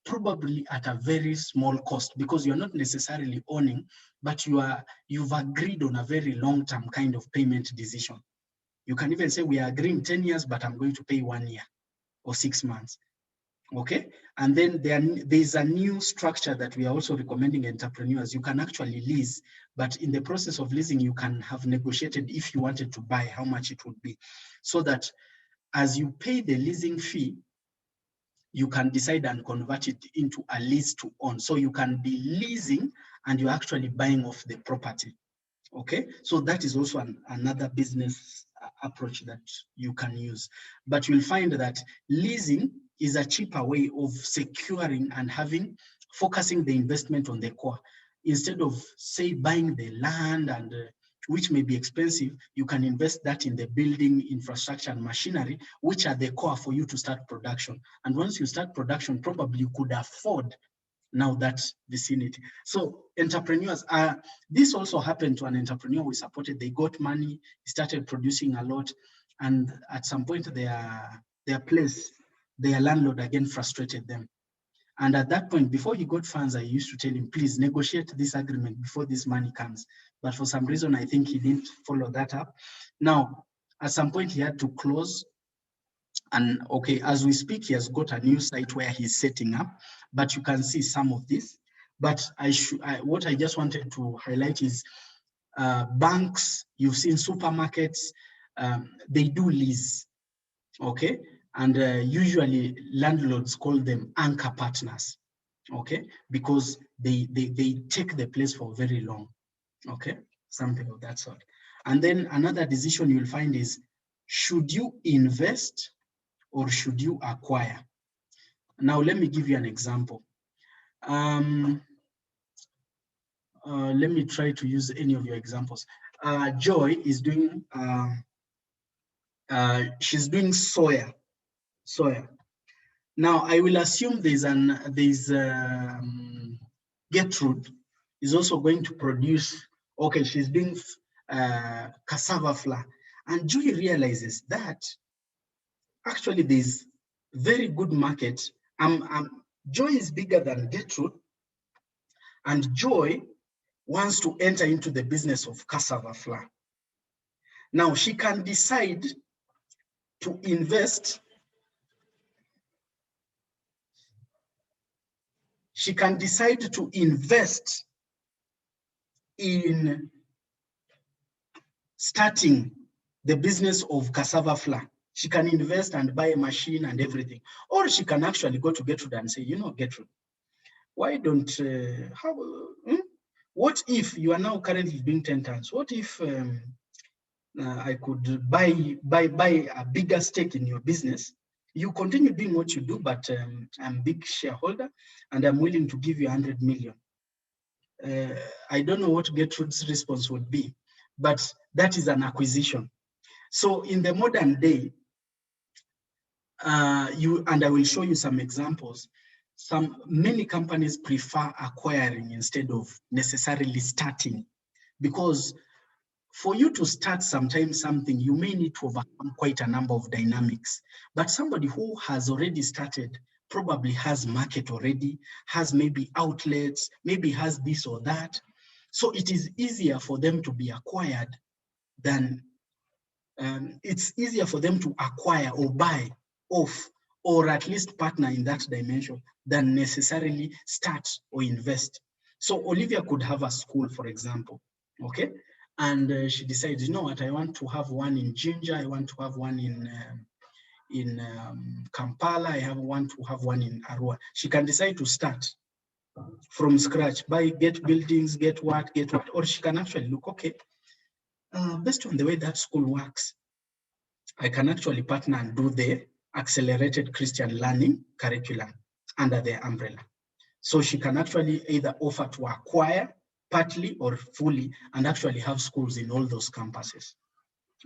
Speaker 1: probably at a very small cost, because you're not necessarily owning, but you've agreed on a very long-term kind of payment decision. You can even say, we are agreeing 10 years, but I'm going to pay 1 year or 6 months. Okay, and then there's a new structure that we are also recommending entrepreneurs. You can actually lease, but in the process of leasing, you can have negotiated, if you wanted to buy, how much it would be, so that as you pay the leasing fee, you can decide and convert it into a lease to own. So you can be leasing and you're actually buying off the property. Okay, so that is also another business approach that you can use. But you'll find that leasing is a cheaper way of securing and focusing the investment on the core. Instead of, say, buying the land, and which may be expensive, you can invest that in the building, infrastructure, and machinery, which are the core for you to start production. And once you start production, probably you could afford now that vicinity. So entrepreneurs, this also happened to an entrepreneur we supported. They got money, started producing a lot, and at some point their landlord again frustrated them. And at that point, before he got funds, I used to tell him, please negotiate this agreement before this money comes. But for some reason, I think he didn't follow that up. Now, at some point he had to close. And okay, as we speak, he has got a new site where he's setting up, but you can see some of this. But what I just wanted to highlight is banks, you've seen supermarkets, they do lease, okay? And usually landlords call them anchor partners, okay? Because they take the place for very long, okay? Something of that sort. And then another decision you'll find is, should you invest or should you acquire? Now, let me give you an example. Let me try to use any of your examples. Joy is doing, she's doing soya. Now, I will assume Gertrude is also going to produce, okay, she's doing cassava flour. And Joy realizes that actually there's very good market. Joy is bigger than Gertrude, and Joy wants to enter into the business of cassava flour. Now she can decide to invest. She can decide to invest in starting the business of cassava flour. She can invest and buy a machine and everything. Or she can actually go to Gertrude and say, you know, Gertrude, why don't, what if you are now currently doing 10 tons? What if I could buy a bigger stake in your business? You continue doing what you do, but I'm a big shareholder and I'm willing to give you 100 million. I don't know what Gertrude's response would be, but that is an acquisition. So in the modern day, and I will show you some examples, many companies prefer acquiring instead of necessarily starting, because for you to start sometimes something, you may need to overcome quite a number of dynamics. But somebody who has already started probably has market already, has maybe outlets, maybe has this or that. So it is easier for them to be acquired than, it's easier for them to acquire or buy off, or at least partner in that dimension, than necessarily start or invest. So Olivia could have a school, for example, okay? And she decides, you know what, I want to have one in Jinja, I want to have one in Kampala, I want to have one in Arua. She can decide to start from scratch, get buildings, get what, or she can actually look, okay, based on the way that school works, I can actually partner and do the accelerated Christian learning curriculum under their umbrella. So she can actually either offer to acquire partly or fully and actually have schools in all those campuses.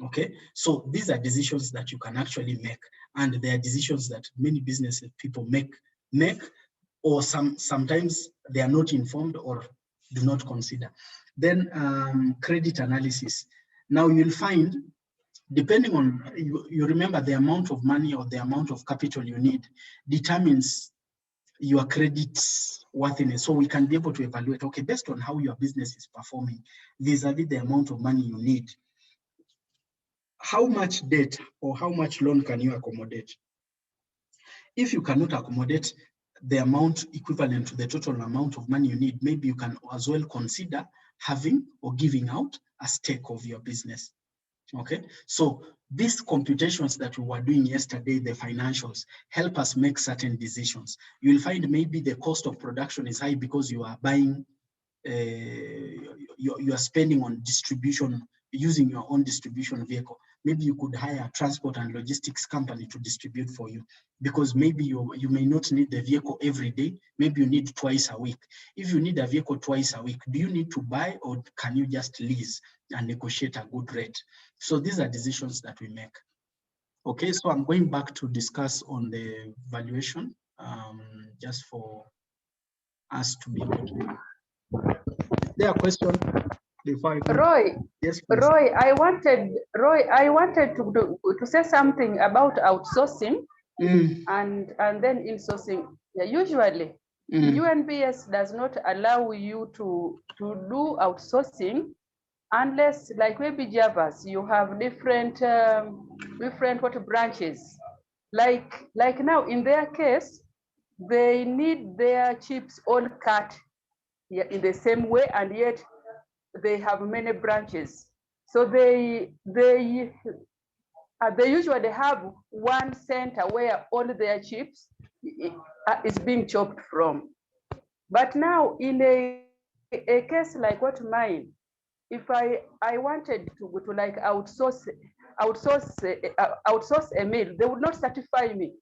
Speaker 1: Okay, so these are decisions that you can actually make, and they are decisions that many business people make, or sometimes they are not informed or do not consider. Then credit analysis. Now you'll find, depending on, you remember the amount of money or the amount of capital you need determines your credit worthiness. So we can be able to evaluate, okay, based on how your business is performing, vis-a-vis the amount of money you need, how much debt or how much loan can you accommodate? If you cannot accommodate the amount equivalent to the total amount of money you need, maybe you can as well consider having or giving out a stake of your business. Okay, so these computations that we were doing yesterday, the financials, help us make certain decisions. You'll find maybe the cost of production is high because you are buying, you are spending on distribution, using your own distribution vehicle. Maybe you could hire a transport and logistics company to distribute for you, because maybe you may not need the vehicle every day. Maybe you need twice a week. If you need a vehicle twice a week, do you need to buy, or can you just lease and negotiate a good rate? So these are decisions that we make. Okay, so I'm going back to discuss on the valuation, just for us to be able to. Is there a question?
Speaker 3: Roy,
Speaker 1: yes, please.
Speaker 3: Roy, I wanted to say something about outsourcing and then insourcing. Yeah, usually UNBS does not allow you to do outsourcing unless, like maybe Javas, you have different branches. Like now in their case, they need their chips all cut in the same way, and yet they have many branches. So they usually have one center where all their chips is being chopped from. But now in a case like what mine, if I wanted to like outsource a mill, they would not certify me,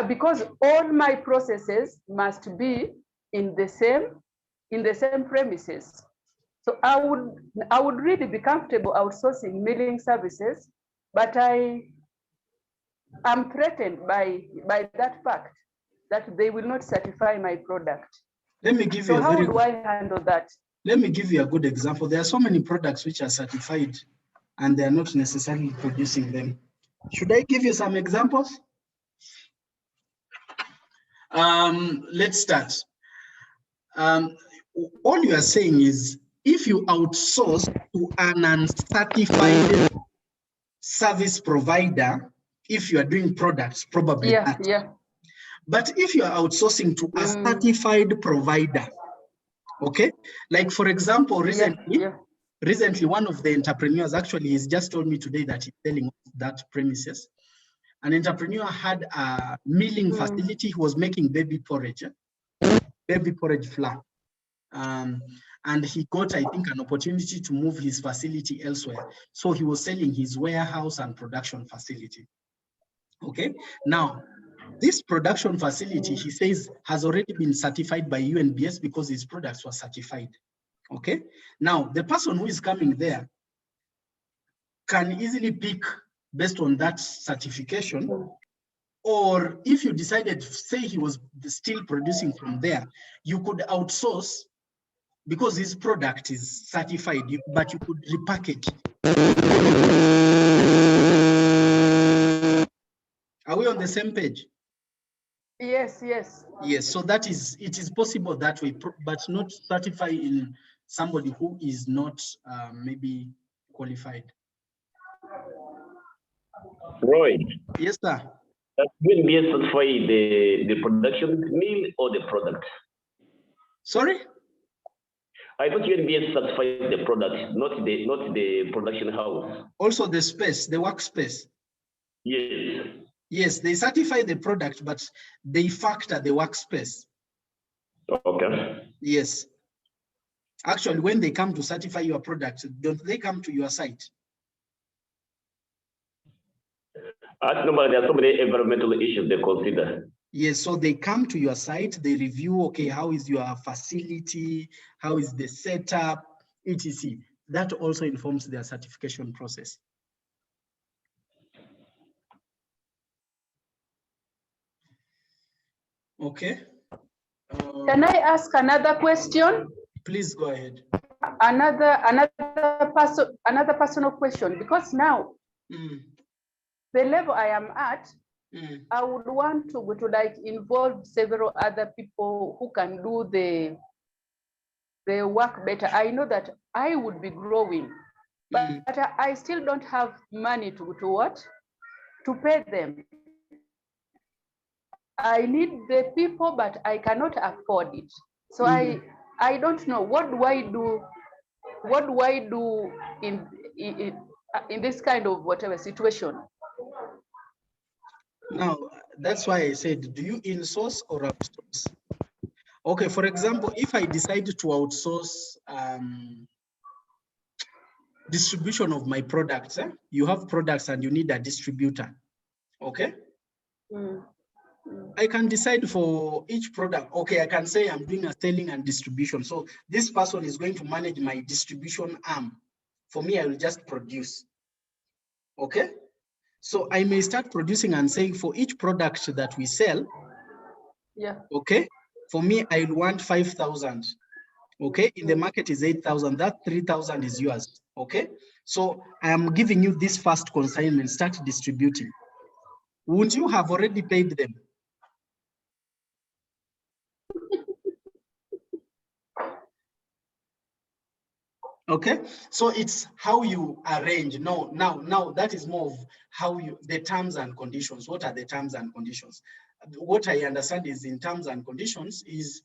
Speaker 3: because all my processes must be in the same premises. So I would really be comfortable outsourcing milling services, but I am threatened by that fact that they will not certify my product.
Speaker 1: Let me give
Speaker 3: you.
Speaker 1: So
Speaker 3: how do I handle that?
Speaker 1: Let me give you a good example. There are so many products which are certified and they are not necessarily producing them. Should I give you some examples? Let's start. All you are saying is, if you outsource to an uncertified service provider, if you are doing products, probably that.
Speaker 3: Yeah.
Speaker 1: But if you are outsourcing to a certified provider, okay, like for example, recently one of the entrepreneurs, actually, he's just told me today that he's selling that premises. An entrepreneur had a milling facility. He was making baby porridge flour. And he got, I think, an opportunity to move his facility elsewhere. So he was selling his warehouse and production facility. Okay, now this production facility, he says, has already been certified by UNBS because his products were certified. Okay, now the person who is coming there can easily pick based on that certification. Or if you decided, say he was still producing from there, you could outsource because his product is certified, but you could repackage. Are we on the same page?
Speaker 3: Yes.
Speaker 1: Yes, so that is, it is possible that way, but not certify in somebody who is not maybe qualified.
Speaker 4: Roy.
Speaker 1: Yes, sir.
Speaker 4: Does UNBS certify the production mill or the product?
Speaker 1: Sorry?
Speaker 4: I thought UNBS certified the product, not the production house.
Speaker 1: Also the space, the workspace.
Speaker 4: Yes.
Speaker 1: Yes, they certify the product, but they factor the workspace.
Speaker 4: Okay.
Speaker 1: Yes. Actually, when they come to certify your product, don't they come to your site?
Speaker 4: Normally, there are so many environmental issues they consider.
Speaker 1: Yes, so they come to your site, they review, okay, how is your facility, how is the setup, etc. That also informs their certification process. Okay.
Speaker 3: Can I ask another question?
Speaker 1: Please go ahead.
Speaker 3: Another personal question, because now the level I am at, I would want to like involve several other people who can do the work better. I know that I would be growing, but I still don't have money to pay them. I need the people, but I cannot afford it. So I don't know, what do I do? What do I do in this kind of whatever situation?
Speaker 1: Now, that's why I said, do you insource or outsource? Okay, for example, if I decide to outsource distribution of my products, you have products and you need a distributor, okay? I can decide for each product. Okay, I can say I'm doing a selling and distribution. So this person is going to manage my distribution arm. For me, I will just produce. Okay? So I may start producing and saying for each product that we sell, okay, for me, I want 5,000. Okay, in the market is 8,000. That 3,000 is yours. Okay, so I am giving you this first consignment, start distributing. Wouldn't you have already paid them? Okay, so it's how you arrange. No, now that is more of how you, the terms and conditions. What are the terms and conditions? What I understand is in terms and conditions is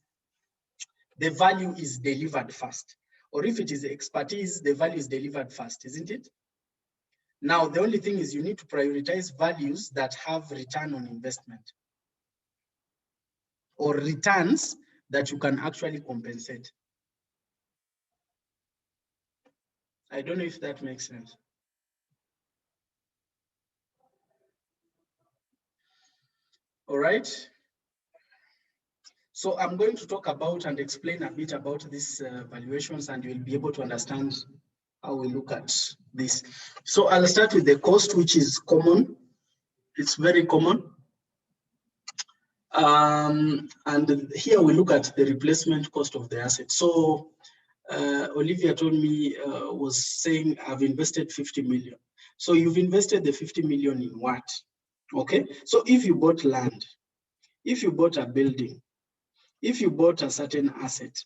Speaker 1: the value is delivered first. Or if it is expertise, the value is delivered first, isn't it? Now, the only thing is you need to prioritize values that have return on investment or returns that you can actually compensate. I don't know if that makes sense. All right. So I'm going to talk about and explain a bit about these valuations, and you'll be able to understand how we look at this. So I'll start with the cost, which is common. It's very common. And here we look at the replacement cost of the asset. So Olivia told me, was saying, I've invested 50 million. So you've invested the 50 million in what? Okay, so if you bought land, if you bought a building, if you bought a certain asset,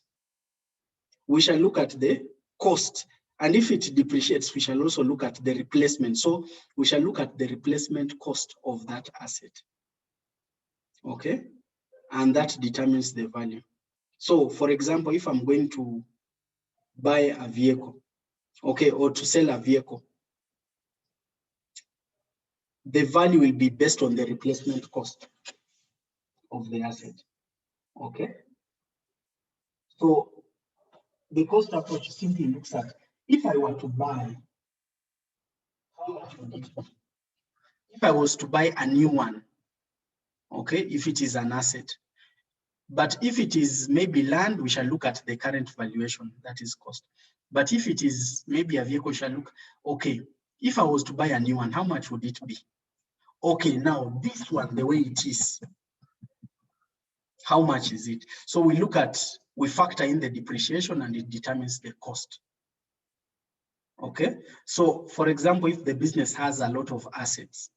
Speaker 1: we shall look at the cost. And if it depreciates, we shall also look at the replacement. So we shall look at the replacement cost of that asset. Okay, and that determines the value. So for example, if I'm going to buy a vehicle, okay, or to sell a vehicle, the value will be based on the replacement cost of the asset. Okay, so the cost approach simply looks at, if I were to buy, how much would it be? If I was to buy a new one, okay, if it is an asset. But if it is maybe land, we shall look at the current valuation, that is cost. But if it is maybe a vehicle, we shall look, okay, if I was to buy a new one, how much would it be? Okay, now this one, the way it is, how much is it? So we look at, we factor in the depreciation and it determines the cost. Okay, so for example, if the business has a lot of assets,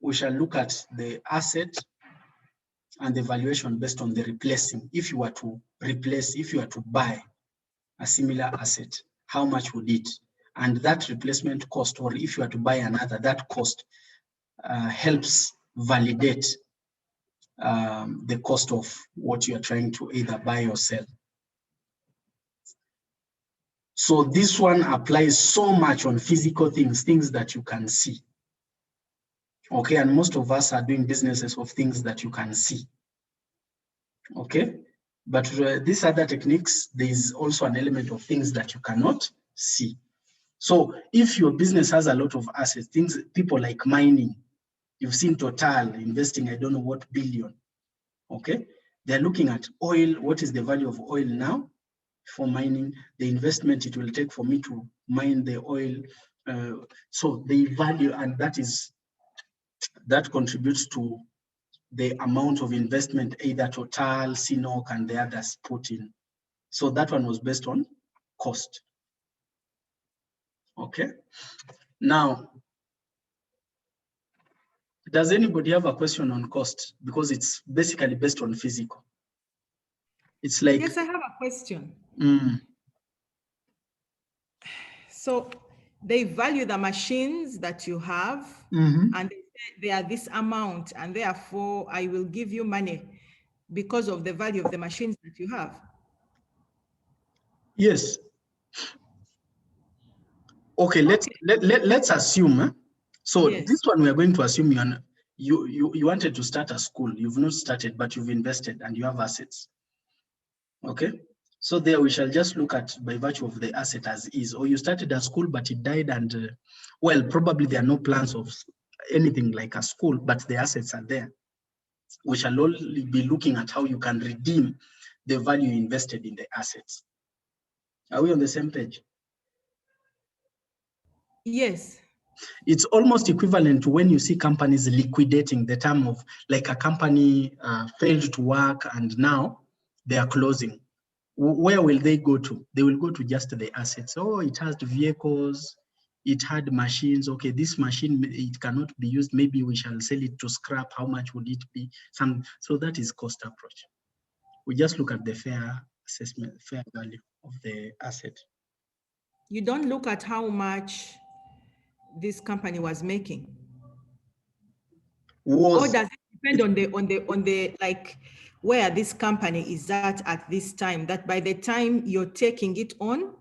Speaker 1: we shall look at the asset and the valuation based on the replacing. If you were to replace, if you were to buy a similar asset, how much would it? And that replacement cost, or if you were to buy another, that cost helps validate the cost of what you are trying to either buy or sell. So this one applies so much on physical things, things that you can see. Okay, and most of us are doing businesses of things that you can see. Okay, but these other techniques, there is also an element of things that you cannot see. So if your business has a lot of assets, things, people like mining, you've seen Total investing, I don't know what billion, okay? They're looking at oil, what is the value of oil now for mining, the investment it will take for me to mine the oil. So they value, and that contributes to the amount of investment either Total, CNOOC, and the others put in. So that one was based on cost. Okay. Now, Does anybody have a question on cost? Because it's basically based on physical. It's like...
Speaker 5: Yes, I have a question. So they value the machines that you have, and they say they are this amount, and therefore I will give you money because of the value of the machines that you have.
Speaker 1: Yes. Okay, let's assume. So
Speaker 5: yes.
Speaker 1: This one we are going to assume you wanted to start a school. You've not started, but you've invested and you have assets. Okay. So there we shall just look at by virtue of the asset as is, or you started a school but it died, and well, probably there are no plans of anything like a school, but the assets are there. We shall only be looking at how you can redeem the value invested in the assets. Are we on the same page?
Speaker 5: Yes.
Speaker 1: It's almost equivalent to when you see companies liquidating, the term of like a company failed to work and now they are closing. Where will they go to? They will go to just the assets. Oh, it has the vehicles, it had machines. Okay, this machine, it cannot be used. Maybe we shall sell it to scrap. How much would it be? So that is cost approach. We just look at the fair assessment, fair value of the asset.
Speaker 5: You don't look at how much this company was making. Or does it depend on the like where this company is at this time, that by the time you're taking it on,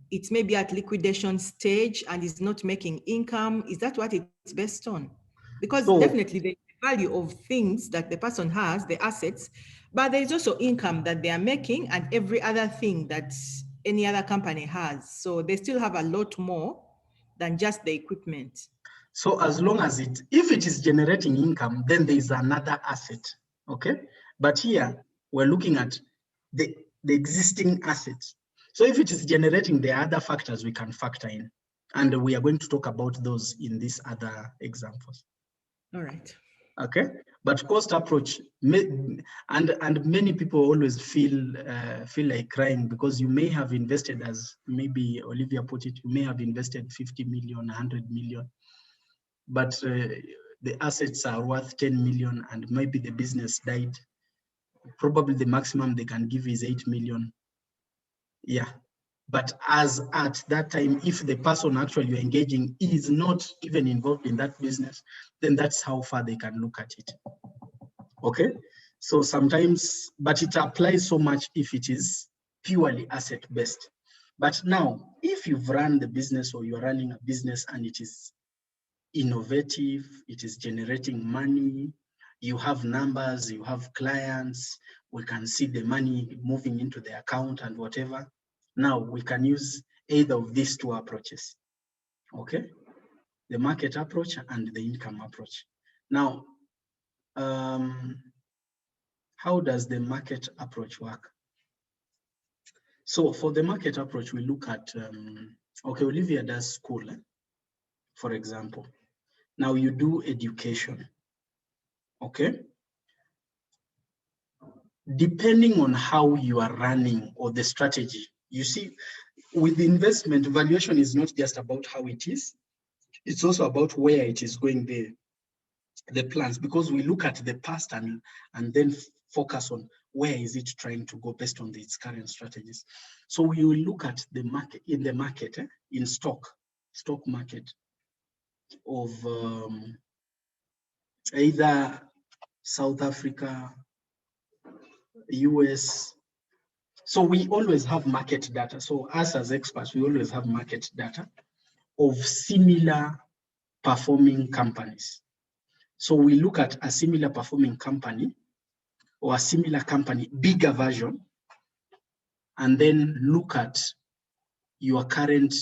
Speaker 5: it's maybe at liquidation stage and is not making income? Is that what it's based on? Because definitely the value of things that the person has, the assets, but there's also income that they are making and every other thing that any other company has. So they still have a lot more than just the equipment.
Speaker 1: So as long as if it is generating income, then there is another asset, okay? But here, we're looking at the existing assets. So if it is generating, the other factors we can factor in. And we are going to talk about those in these other examples.
Speaker 5: All right.
Speaker 1: Okay, but cost approach, and many people always feel like crying because you may have invested, as maybe Olivia put it, you may have invested 50 million, 100 million, but the assets are worth 10 million and maybe the business died. Probably the maximum they can give is 8 million. Yeah, but as at that time, if the person actually you're engaging is not even involved in that business, then that's how far they can look at it. Okay, so sometimes, but it applies so much if it is purely asset based. But now, if you've run the business or you're running a business and it is innovative, it is generating money, you have numbers, you have clients, we can see the money moving into the account and whatever. Now we can use either of these two approaches, okay? The market approach and the income approach. Now, how does the market approach work? So for the market approach, we look at, okay, Olivia does school, for example. Now you do education, okay? Depending on how you are running or the strategy, you see, with investment, valuation is not just about how it is, it's also about where it is going, the plans, because we look at the past and then focus on where is it trying to go based on its current strategies. So we will look at the market, in stock market of either South Africa, US. So we always have market data. So us as experts, we always have market data of similar performing companies. So we look at a similar performing company or a similar company, bigger version, and then look at your current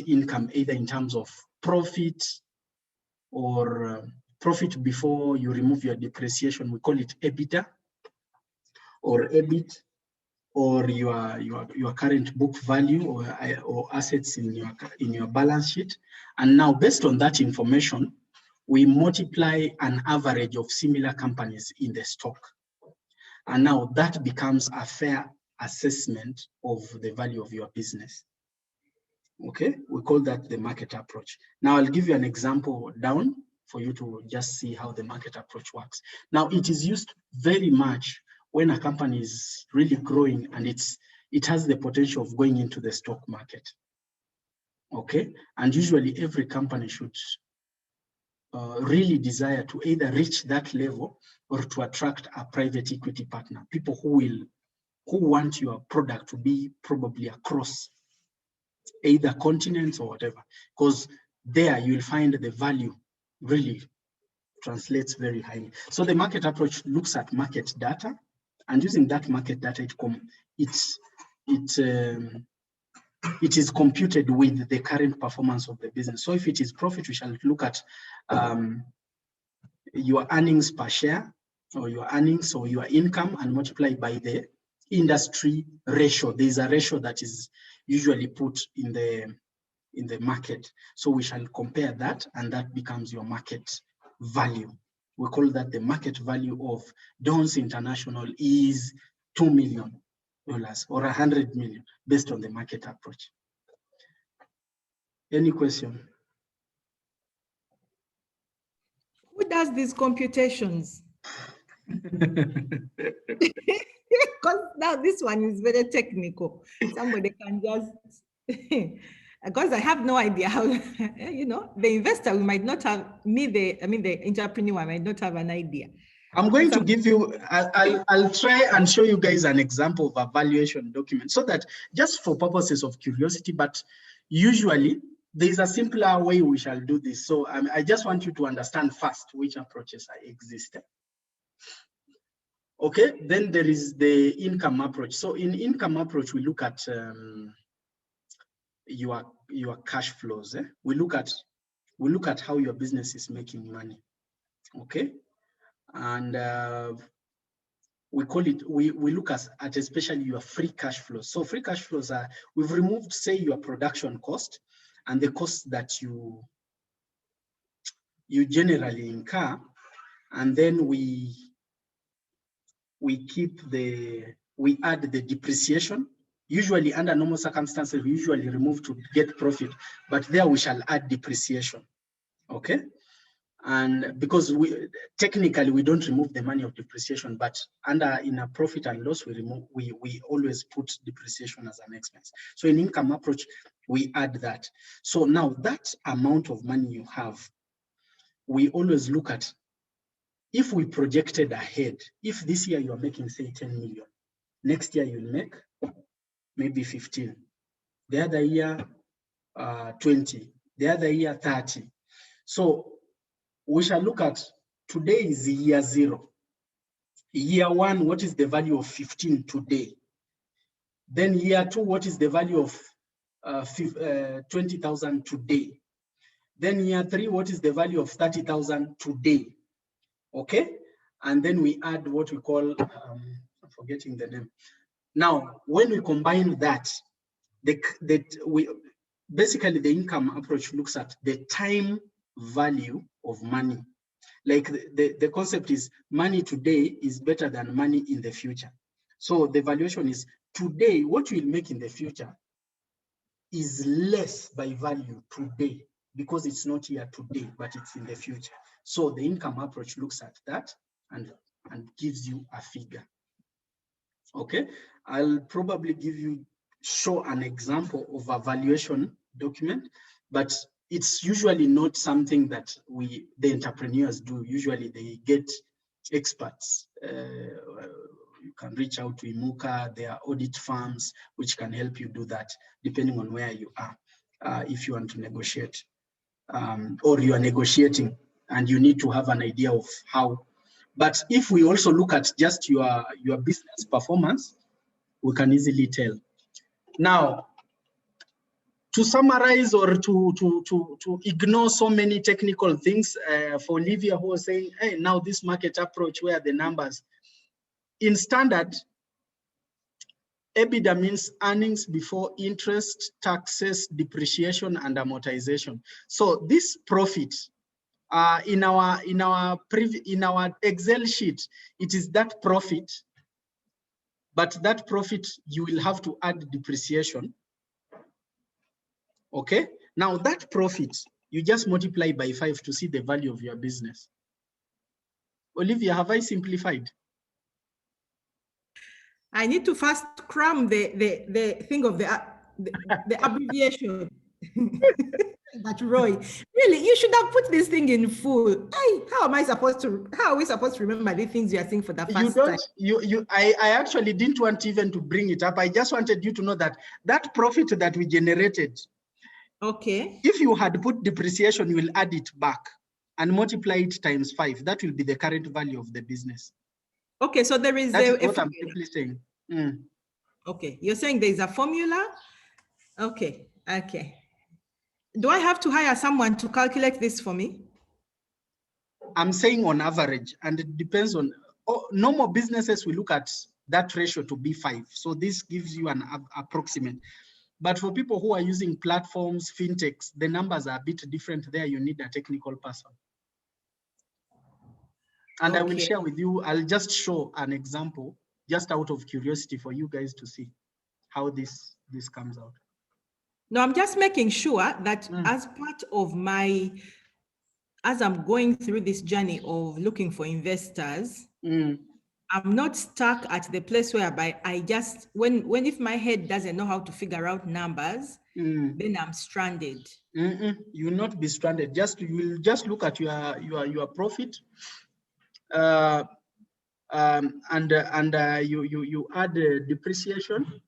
Speaker 1: income, either in terms of profit or profit before you remove your depreciation. We call it EBITDA or EBIT, or your current book value or assets in your balance sheet. And now, based on that information, we multiply an average of similar companies in the stock. And now that becomes a fair assessment of the value of your business. Okay, we call that the market approach. Now I'll give you an example down for you to just see how the market approach works. Now it is used very much when a company is really growing and it has the potential of going into the stock market. Okay, and usually every company should really desire to either reach that level or to attract a private equity partner, people who want your product to be probably across either continents or whatever, because there you'll find the value really translates very highly. So the market approach looks at market data, and using that market data, it is computed with the current performance of the business. So if it is profit, we shall look at your earnings per share, or your earnings or your income, and multiply by the industry ratio. There is a ratio that is usually put in the market. So we shall compare that, and that becomes your market value. We call that the market value of Dons International is $2 million or 100 million based on the market approach. Any question?
Speaker 5: Who does these computations? Because now this one is very technical. Somebody can just, because I have no idea how, the investor, we might not have, the entrepreneur might not have an idea.
Speaker 1: I'm going to give you, I'll try and show you guys an example of a valuation document, so that just for purposes of curiosity, but usually there's a simpler way we shall do this. So I just want you to understand first which approaches exist. Okay, then there is the income approach. So in income approach, we look at your cash flows. We look at how your business is making money. Okay, and we look at especially your free cash flows. So free cash flows are, we've removed, say, your production cost and the costs that you generally incur, and then we add the depreciation. Usually under normal circumstances, we usually remove to get profit, but there we shall add depreciation. Okay, and because technically we don't remove the money of depreciation, but in a profit and loss, we always put depreciation as an expense. So in income approach, we add that. So now that amount of money you have, we always look at, if we projected ahead, if this year you are making, say, 10 million, next year you'll make maybe 15, the other year 20, the other year 30. So we shall look at, today is year 0. Year 1, what is the value of 15 today? Then year 2, what is the value of 20,000 today? Then year 3, what is the value of 30,000 today? Okay, and then we add what we call, I'm forgetting the name. Now, when we combine that, basically the income approach looks at the time value of money. Like the concept is, money today is better than money in the future. So the valuation is, today, what you will make in the future is less by value today, because it's not here today, but it's in the future. So the income approach looks at that and gives you a figure. Okay, I'll probably show an example of a valuation document, but it's usually not something that the entrepreneurs do. Usually they get experts. You can reach out to Imuka, there are audit firms which can help you do that, depending on where you are, if you want to negotiate, or you are negotiating and you need to have an idea of how. But if we also look at just your business performance, we can easily tell. Now, to summarize, or to ignore so many technical things, for Olivia, who was saying, hey, now this market approach, where are the numbers? In standard, EBITDA means earnings before interest, taxes, depreciation, and amortization. So this profit, in our Excel sheet, it is that profit, but that profit you will have to add depreciation. Okay. Now that profit, you just multiply by 5 to see the value of your business. Olivia, have I simplified?
Speaker 5: I need to first cram the thing of the abbreviation. But Roy, really, you should have put this thing in full. How are we supposed to remember the things you are saying for the first time?
Speaker 1: I actually didn't want even to bring it up. I just wanted you to know that that profit that we generated,
Speaker 5: okay,
Speaker 1: if you had put depreciation, you will add it back and multiply it times 5. That will be the current value of the business.
Speaker 5: Okay, so there is
Speaker 1: what I'm simply saying.
Speaker 5: Okay, you're saying there is a formula. Okay. Do I have to hire someone to calculate this for me?
Speaker 1: I'm saying on average, and it depends on normal businesses. We look at that ratio to be 5. So this gives you an approximate. But for people who are using platforms, fintechs, the numbers are a bit different. There you need a technical person. And okay. I will share with you, I'll just show an example, just out of curiosity for you guys to see how this comes out.
Speaker 5: No, I'm just making sure that as part of as I'm going through this journey of looking for investors, I'm not stuck at the place whereby I just, if my head doesn't know how to figure out numbers, then I'm stranded.
Speaker 1: You will not be stranded. You will just look at your profit, and you add depreciation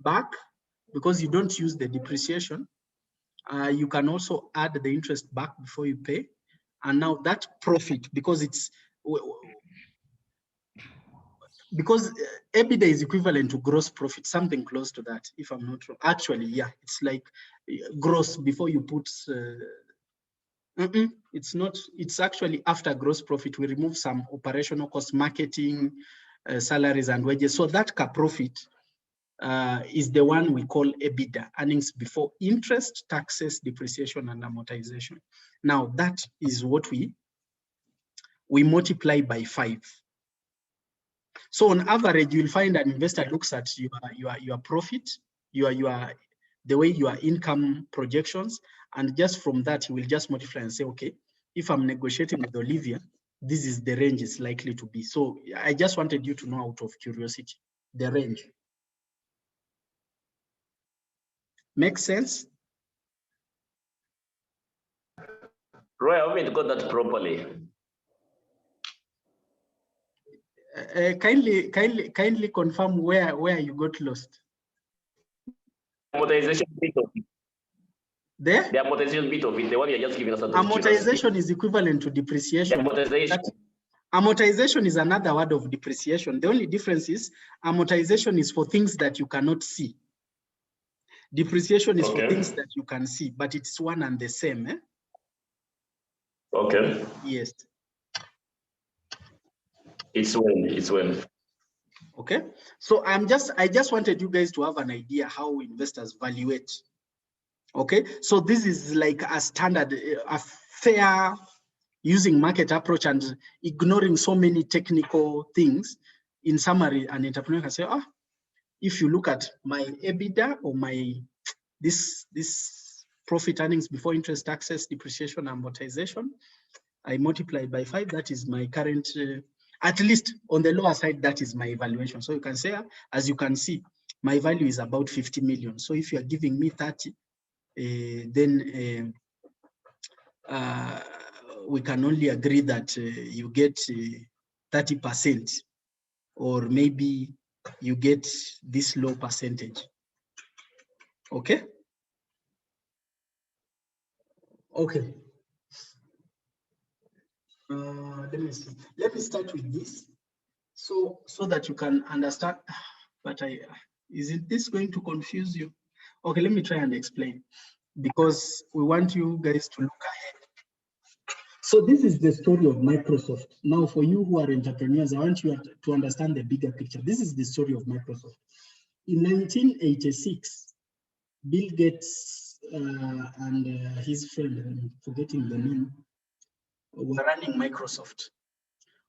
Speaker 1: back because you don't use the depreciation. You can also add the interest back before you pay, and now that profit, because EBITDA is equivalent to gross profit, something close to that, if I'm not wrong. Actually, yeah, it's like gross before you put. It's not. It's actually after gross profit. We remove some operational costs, marketing, salaries, and wages. So that profit is the one we call EBITDA, earnings before interest, taxes, depreciation, and amortization. Now that is what we multiply by 5. So on average, you'll find an investor looks at your profit, the way your income projections, and just from that, he will just multiply and say, okay, if I'm negotiating with Olivia, this is the range it's likely to be. So I just wanted you to know out of curiosity, the range. Make sense?
Speaker 4: Roy, I haven't got that properly.
Speaker 1: Kindly confirm where you got lost.
Speaker 4: Amortization bit of it. The amortization bit of it, the one you're just giving us.
Speaker 1: Amortization is equivalent to depreciation. Amortization is another word of depreciation. The only difference is amortization is for things that you cannot see. Depreciation is for things that you can see, but it's one and the same. Eh?
Speaker 4: Okay.
Speaker 1: Yes.
Speaker 4: It's when.
Speaker 1: Okay. So I just wanted you guys to have an idea how investors evaluate. Okay. So this is like a standard, a fair using market approach and ignoring so many technical things. In summary, an entrepreneur can say, if you look at my EBITDA or my this profit earnings before interest, taxes, depreciation, amortization, I multiply by 5. That is my current, at least on the lower side, that is my evaluation. So you can say, as you can see, my value is about 50 million. So if you are giving me 30, then we can only agree that you get 30%, or maybe you get this low percentage. Okay. Okay. Let me see. Let me start with this, so that you can understand. But isn't this going to confuse you? Okay, let me try and explain, because we want you guys to look ahead. So this is the story of Microsoft. Now, for you who are entrepreneurs, I want you to understand the bigger picture. This is the story of Microsoft. In 1986, Bill Gates and his friend, I'm forgetting the name, were running Microsoft.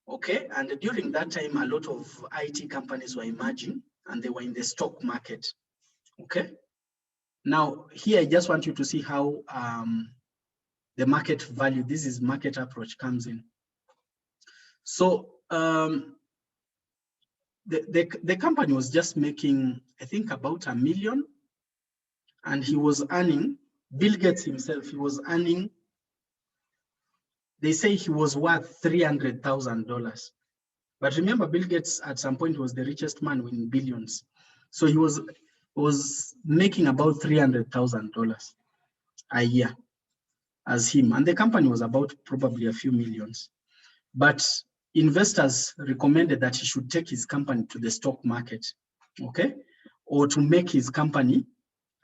Speaker 1: Okay, and during that time, a lot of IT companies were emerging and they were in the stock market. Okay, Now, here I just want you to see how the market value, this is market approach, comes in. So the company was just making, I think, about $1 million, and he was earning, Bill Gates himself, he was earning, they say he was worth $300,000. But remember, Bill Gates at some point was the richest man in billions. So he was making about $300,000 a year as him. And the company was about probably a few millions. But investors recommended that he should take his company to the stock market, okay? Or to make his company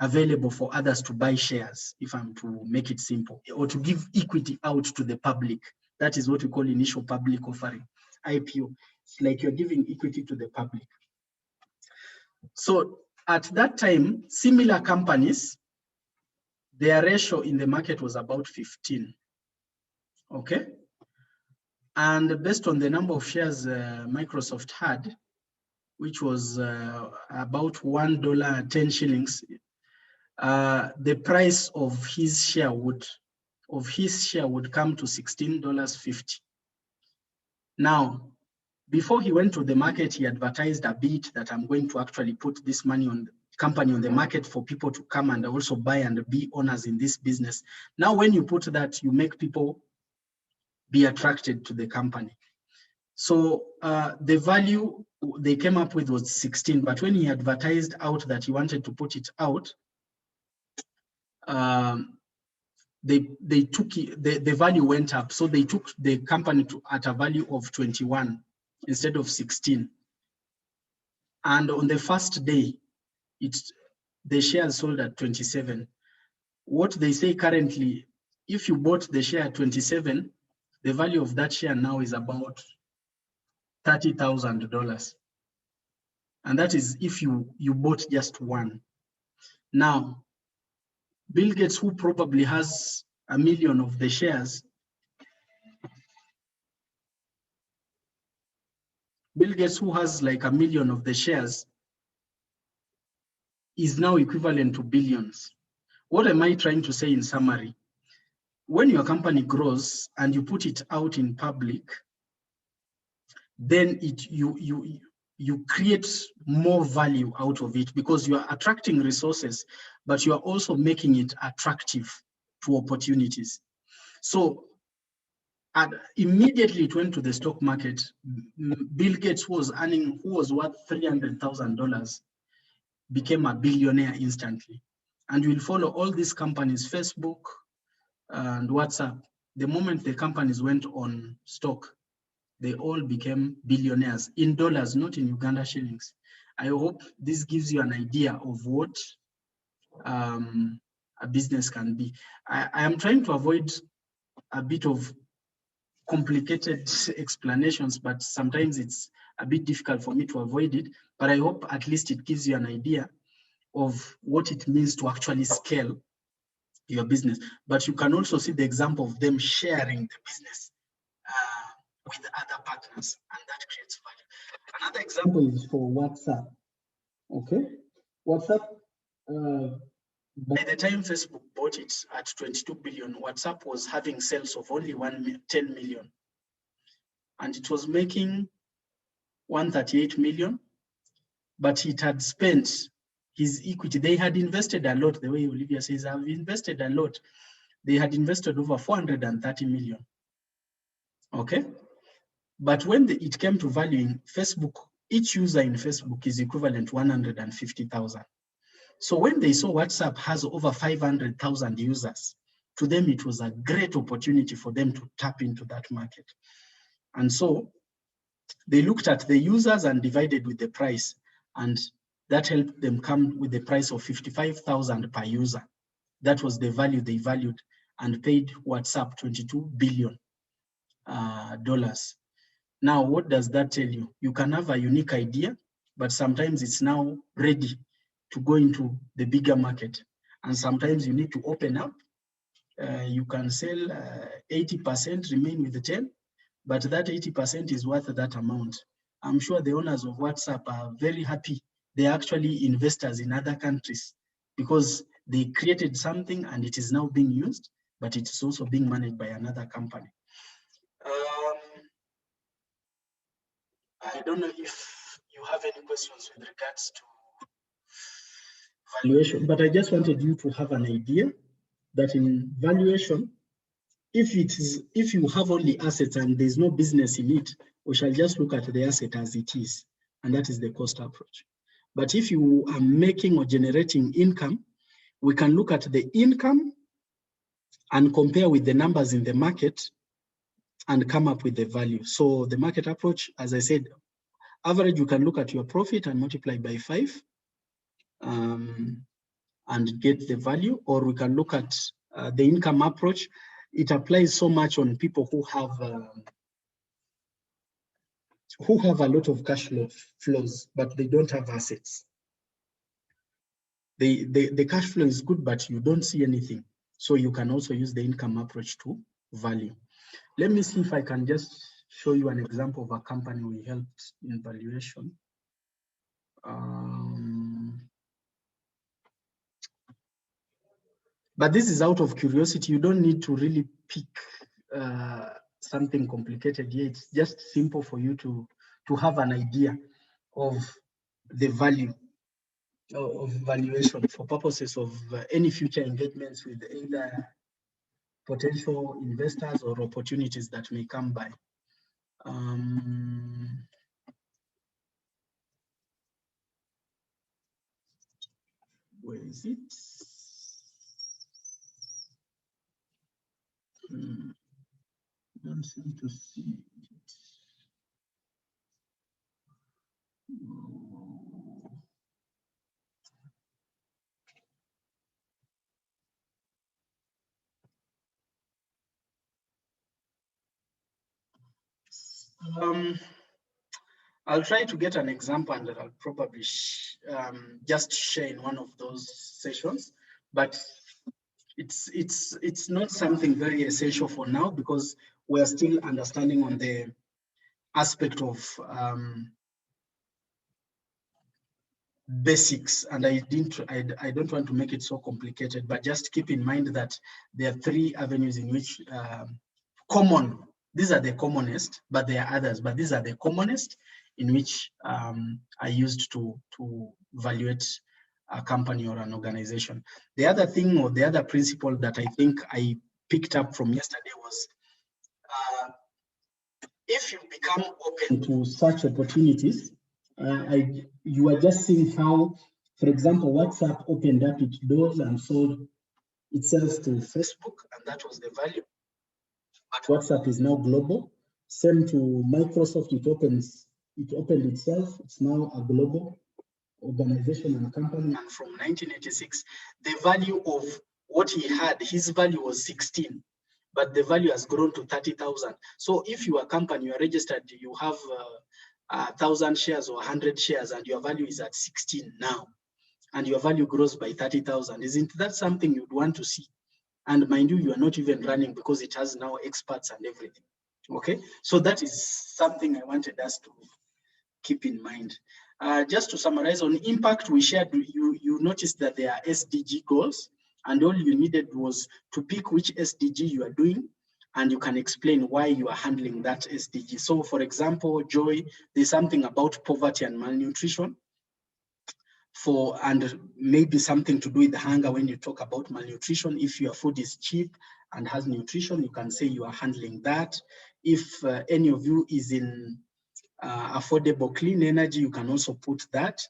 Speaker 1: available for others to buy shares, if I'm to make it simple, or to give equity out to the public. That is what we call initial public offering, IPO. It's like you're giving equity to the public. So at that time, similar companies, their ratio in the market was about 15, okay? And based on the number of shares Microsoft had, which was about $1.10 shillings, the price of his share would come to $16.50. Now, before he went to the market, he advertised a bit that I'm going to actually put this money on the company on the market for people to come and also buy and be owners in this business. Now, when you put that, you make people be attracted to the company. So the value they came up with was 16, but when he advertised out that he wanted to put it out, they took it, the value went up. So they took the company at a value of 21 instead of 16. And on the first day, the shares sold at 27. What they say currently, if you bought the share at 27, the value of that share now is about $30,000. And that is if you bought just one. Now, Bill Gates, who probably has 1 million of the shares, Bill Gates, who has like 1 million of the shares, is now equivalent to billions. What am I trying to say in summary? When your company grows and you put it out in public, then you create more value out of it because you are attracting resources, but you are also making it attractive to opportunities. So immediately it went to the stock market. Bill Gates, who was worth $300,000, became a billionaire instantly. And you'll follow all these companies, Facebook and WhatsApp. The moment the companies went on stock, they all became billionaires in dollars, not in Uganda shillings. I hope this gives you an idea of what a business can be. I am trying to avoid a bit of complicated explanations, but sometimes it's a bit difficult for me to avoid it. But I hope at least it gives you an idea of what it means to actually scale your business. But you can also see the example of them sharing the business with other partners, and that creates value. Another example is for WhatsApp. Okay, WhatsApp, by the time Facebook bought it at 22 billion, WhatsApp was having sales of only 10 million. And it was making 138 million, but it had spent his equity. They had invested a lot, the way Olivia says, I've invested a lot. They had invested over 430 million. Okay. But when it came to valuing Facebook, each user in Facebook is equivalent to 150,000. So when they saw WhatsApp has over 500,000 users, to them it was a great opportunity for them to tap into that market. And so they looked at the users and divided with the price, and that helped them come with the price of 55,000 per user. That was the value they valued and paid WhatsApp $22 billion. Now, what does that tell you? You can have a unique idea, but sometimes it's now ready to go into the bigger market. And sometimes you need to open up. You can sell 80%, remain with the 10, but that 80% is worth that amount. I'm sure the owners of WhatsApp are very happy. They're actually investors in other countries because they created something and it is now being used, but it is also being managed by another company. I don't know if you have any questions with regards to valuation, but I just wanted you to have an idea that in valuation, if you have only assets and there's no business in it, we shall just look at the asset as it is, and that is the cost approach. But if you are making or generating income, we can look at the income and compare with the numbers in the market and come up with the value. So the market approach, as I said, average, you can look at your profit and multiply by 5 and get the value, or we can look at the income approach. It applies so much on people who have a lot of cash flows, but they don't have assets. The cash flow is good, but you don't see anything. So you can also use the income approach to value. Let me see if I can just show you an example of a company we helped in valuation. But this is out of curiosity. You don't need to really pick something complicated here. It's just simple for you to have an idea of the value of valuation for purposes of any future engagements with either potential investors or opportunities that may come by. Where is it? Don't seem to see it. I'll try to get an example and I'll probably just share in one of those sessions, but it's not something very essential for now because we're still understanding on the aspect of basics, and I don't want to make it so complicated, but just keep in mind that there are 3 avenues in which these are the commonest, but there are others, but these are the commonest in which are used to evaluate a company or an organization. The other thing, or the other principle that I think I picked up from yesterday was if you become open to such opportunities, you are just seeing how, for example, WhatsApp opened up its doors and sold itself to Facebook, and that was the value. But WhatsApp is now global. Same to Microsoft, it opened itself. It's now a global organization and company. And from 1986, the value of what he had, his value was 16, but the value has grown to 30,000. So if you are a company, you are registered, you have 1,000 shares or 100 shares, and your value is at 16 now, and your value grows by 30,000, isn't that something you'd want to see? And mind you, you are not even running because it has now experts and everything. Okay, so that is something I wanted us to keep in mind. Just to summarize on impact, we shared, you noticed that there are SDG goals, and all you needed was to pick which SDG you are doing, and you can explain why you are handling that SDG. So for example, Joy, there's something about poverty and malnutrition, and maybe something to do with hunger when you talk about malnutrition. If your food is cheap and has nutrition, you can say you are handling that. If any of you is in affordable clean energy, you can also put that.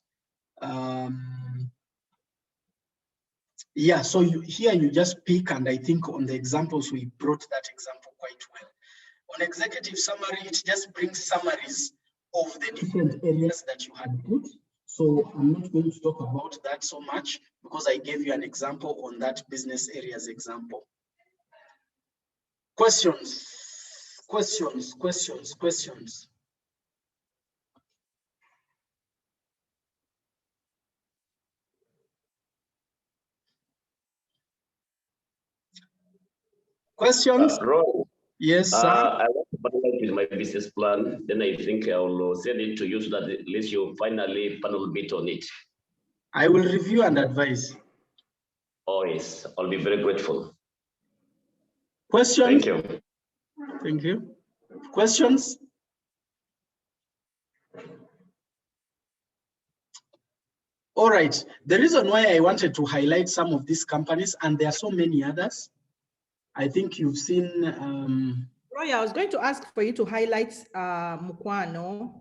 Speaker 1: Yeah, so here you just pick, and I think on the examples, we brought that example quite well. On executive summary, it just brings summaries of the different areas that you had put. So I'm not going to talk about that so much because I gave you an example on that business areas example. Questions, questions, questions, questions. Questions? Yes, sir.
Speaker 4: I want to finalize my business plan. Then I think I will send it to you so that at least you finally panel meet on it.
Speaker 1: I will review and advise.
Speaker 4: Oh, yes, I'll be very grateful.
Speaker 1: Questions?
Speaker 4: Thank you.
Speaker 1: Thank you. Questions? All right. The reason why I wanted to highlight some of these companies, and there are so many others, I think you've seen.
Speaker 5: Roy, I was going to ask for you to highlight Mukwano,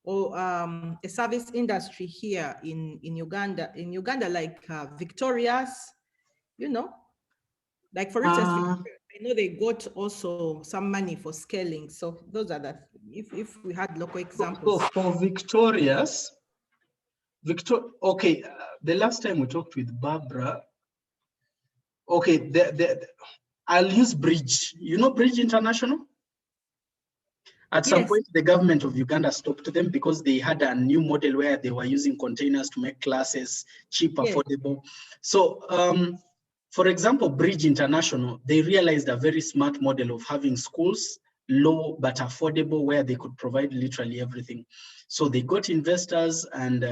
Speaker 5: or a service industry here in Uganda. In Uganda, like Victoria's, you know, like for instance, I know they got also some money for scaling. So those are the, if we had local examples.
Speaker 1: So for Victoria's, okay, the last time we talked with Barbara, okay, I'll use Bridge. You know Bridge International? At some point, the government of Uganda stopped them because they had a new model where they were using containers to make classes cheap, affordable. So, for example, Bridge International, they realized a very smart model of having schools low but affordable, where they could provide literally everything. So they got investors, and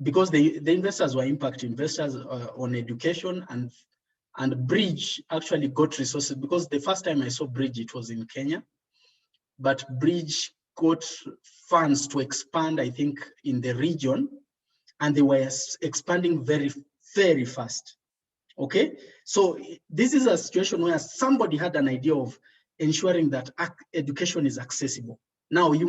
Speaker 1: because the investors were impact investors on education, and Bridge actually got resources, because the first time I saw Bridge, it was in Kenya, but Bridge got funds to expand, I think, in the region, and they were expanding very, very fast. Okay, so this is a situation where somebody had an idea of ensuring that education is accessible. Now you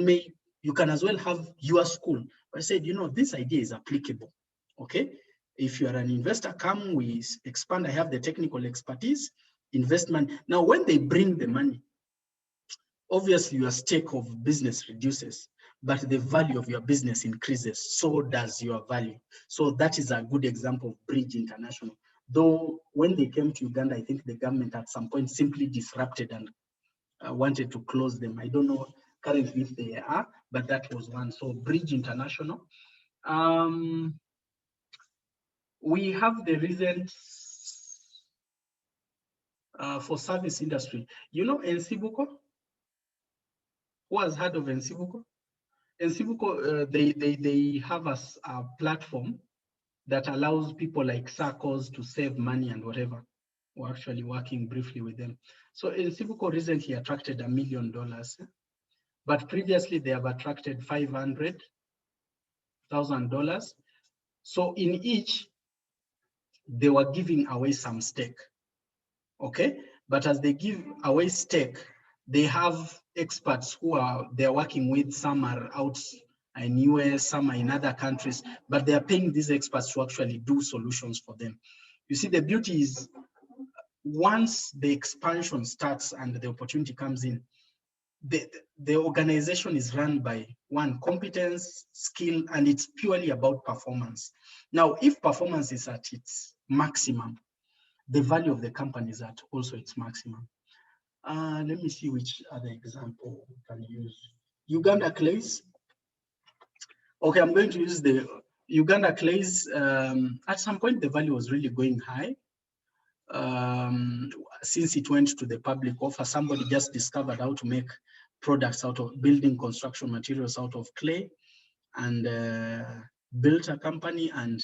Speaker 1: can as well have your school. I said, you know, this idea is applicable. Okay, if you are an investor, come, we expand. I have the technical expertise, investment. Now, when they bring the money, obviously your stake of business reduces, but the value of your business increases. So does your value. So that is a good example of Bridge International. Though when they came to Uganda, I think the government at some point simply disrupted and wanted to close them. I don't know currently if they are, but that was one. So Bridge International. We have the recent for service industry. You know Ensibuko? Who has heard of Ensibuko? Ensibuko, they have a platform that allows people like circles to save money and whatever. We're actually working briefly with them. So Ensibuko recently attracted $1 million, but previously they have attracted $500,000. So in each, they were giving away some stake, okay? But as they give away stake, they have experts who they're working with. Some are out in US, some are in other countries, but they are paying these experts to actually do solutions for them. You see, the beauty is once the expansion starts and the opportunity comes in, the organization is run by one, competence, skill, and it's purely about performance. Now, if performance is at its maximum, the value of the company is at also its maximum. Let me see which other example we can use. Uganda Clays. Okay, I'm going to use the Uganda Clays. At some point, the value was really going high. Since it went to the public offer, somebody just discovered how to make products out of building construction materials out of clay, and built a company, and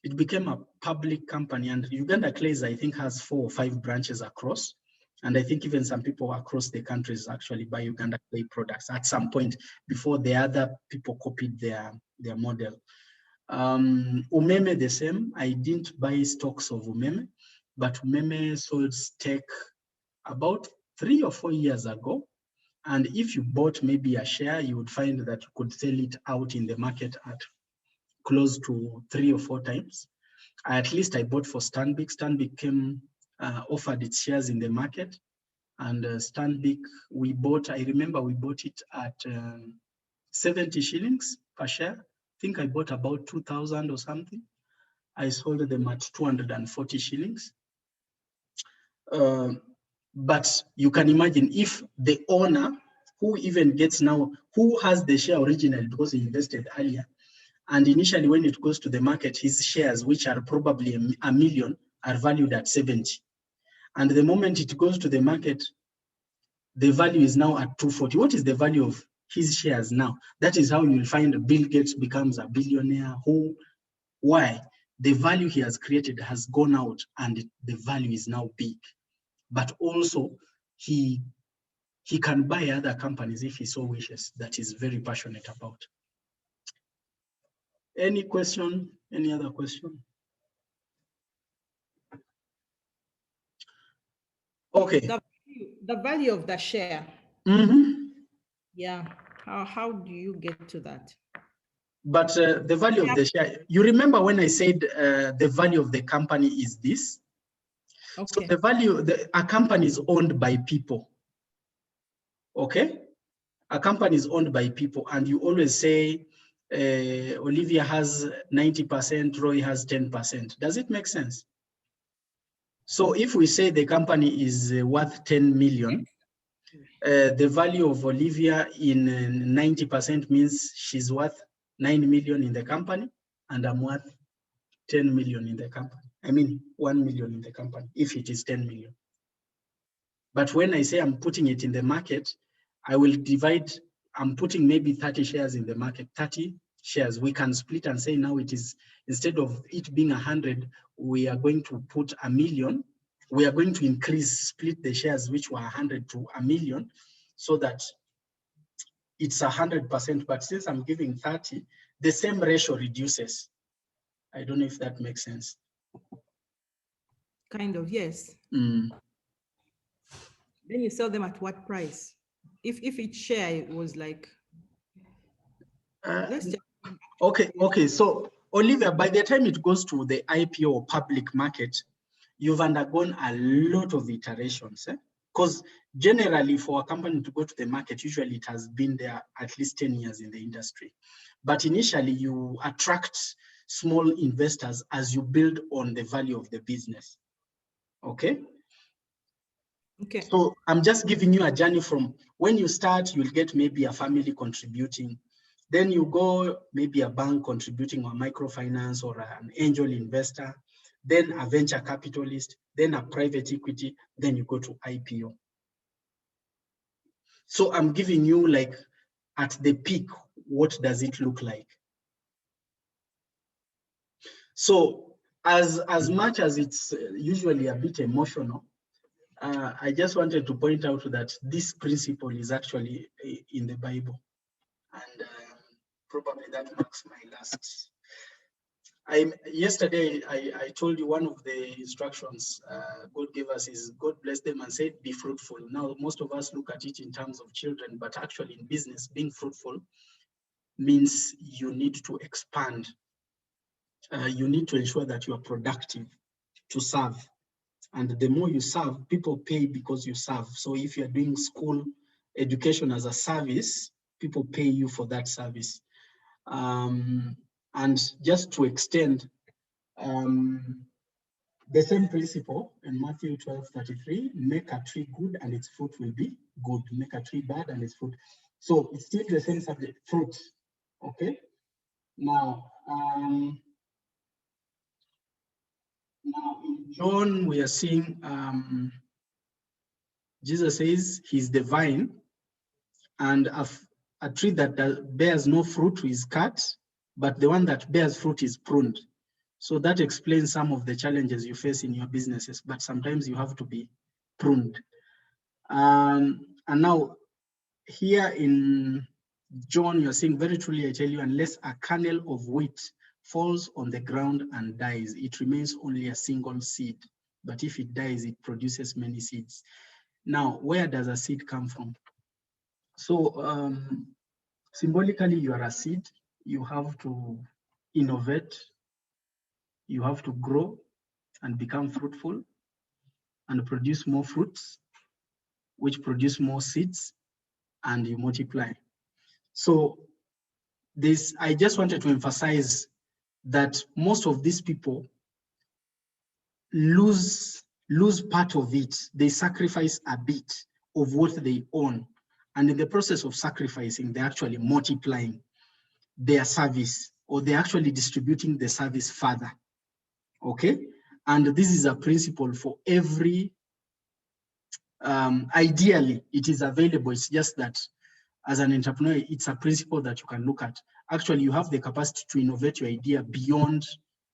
Speaker 1: it became a public company. And Uganda Clays, I think, has 4 or 5 branches across. And I think even some people across the countries actually buy Uganda Clay products at some point before the other people copied their model. Umeme, the same. I didn't buy stocks of Umeme, but Umeme sold stake about 3 or 4 years ago. And if you bought maybe a share, you would find that you could sell it out in the market at close to 3 or 4 times. At least I bought for Stanbic. Stanbic came, offered its shares in the market, and Stanbic, I remember we bought it at 70 shillings per share. I think I bought about 2,000 or something. I sold them at 240 shillings. But you can imagine if the owner, who even gets now, who has the share originally because he invested earlier, and initially when it goes to the market, his shares, which are probably $1 million, are valued at 70. And the moment it goes to the market, the value is now at 240. What is the value of his shares now? That is how you'll find Bill Gates becomes a billionaire. Why? the value he has created has gone out and the value is now big. But also he can buy other companies if he so wishes, that he's very passionate about. Any question? Any other question? Okay.
Speaker 5: The value of the share.
Speaker 1: Mm-hmm.
Speaker 5: Yeah. How do you get to that?
Speaker 1: But the value of the share, you remember when I said the value of the company is this? Okay. So the value, a company is owned by people. Okay? A company is owned by people, and you always say Olivia has 90%, Roy has 10%. Does it make sense? So if we say the company is worth 10 million, the value of Olivia in 90% means she's worth 9 million in the company, and I'm worth 10 million in the company. I mean, 1 million in the company, if it is 10 million. But when I say I'm putting it in the market, I will divide, I'm putting maybe 30 shares in the market, 30 shares. We can split and say now it is, instead of it being 100, we are going to put 1 million. We are going to split the shares which were 100 to 1 million so that it's 100%. But since I'm giving 30, the same ratio reduces. I don't know if that makes sense.
Speaker 5: Kind of, yes.
Speaker 1: Mm.
Speaker 5: Then you sell them at what price? If each share was like,
Speaker 1: okay. So Olivia, by the time it goes to the IPO or public market, you've undergone a lot of iterations. Because generally for a company to go to the market, usually it has been there at least 10 years in the industry. But initially you attract small investors as you build on the value of the business. Okay.
Speaker 5: Okay.
Speaker 1: So I'm just giving you a journey from when you start, you'll get maybe a family contributing. Then you go maybe a bank contributing or microfinance or an angel investor, then a venture capitalist, then a private equity, then you go to IPO. So I'm giving you like at the peak, what does it look like? So as much as it's usually a bit emotional, I just wanted to point out that this principle is actually in the Bible. And probably that marks my last. Yesterday, I told you one of the instructions God gave us is God bless them and said, be fruitful. Now, most of us look at it in terms of children, but actually in business, being fruitful means you need to expand. You need to ensure that you are productive to serve. And the more you serve, people pay because you serve. So if you're doing school education as a service, people pay you for that service. And just to extend the same principle in Matthew 12:33, make a tree good and its fruit will be good. Make a tree bad and its fruit. So it's still the same subject, fruit. Okay. Now in John, we are seeing Jesus says he's the vine, and a tree that bears no fruit is cut, but the one that bears fruit is pruned. So that explains some of the challenges you face in your businesses, but sometimes you have to be pruned. And now here in John, you're saying, very truly I tell you, unless a kernel of wheat falls on the ground and dies, it remains only a single seed. But if it dies, it produces many seeds. Now, where does a seed come from? So symbolically, you are a seed. You have to innovate. You have to grow and become fruitful and produce more fruits, which produce more seeds, and you multiply. So I just wanted to emphasize that most of these people lose part of it. They sacrifice a bit of what they own. And in the process of sacrificing, they're actually multiplying their service, or they're actually distributing the service further. Okay? And this is a principle for every, ideally, it is available. It's just that as an entrepreneur, it's a principle that you can look at. Actually, you have the capacity to innovate your idea beyond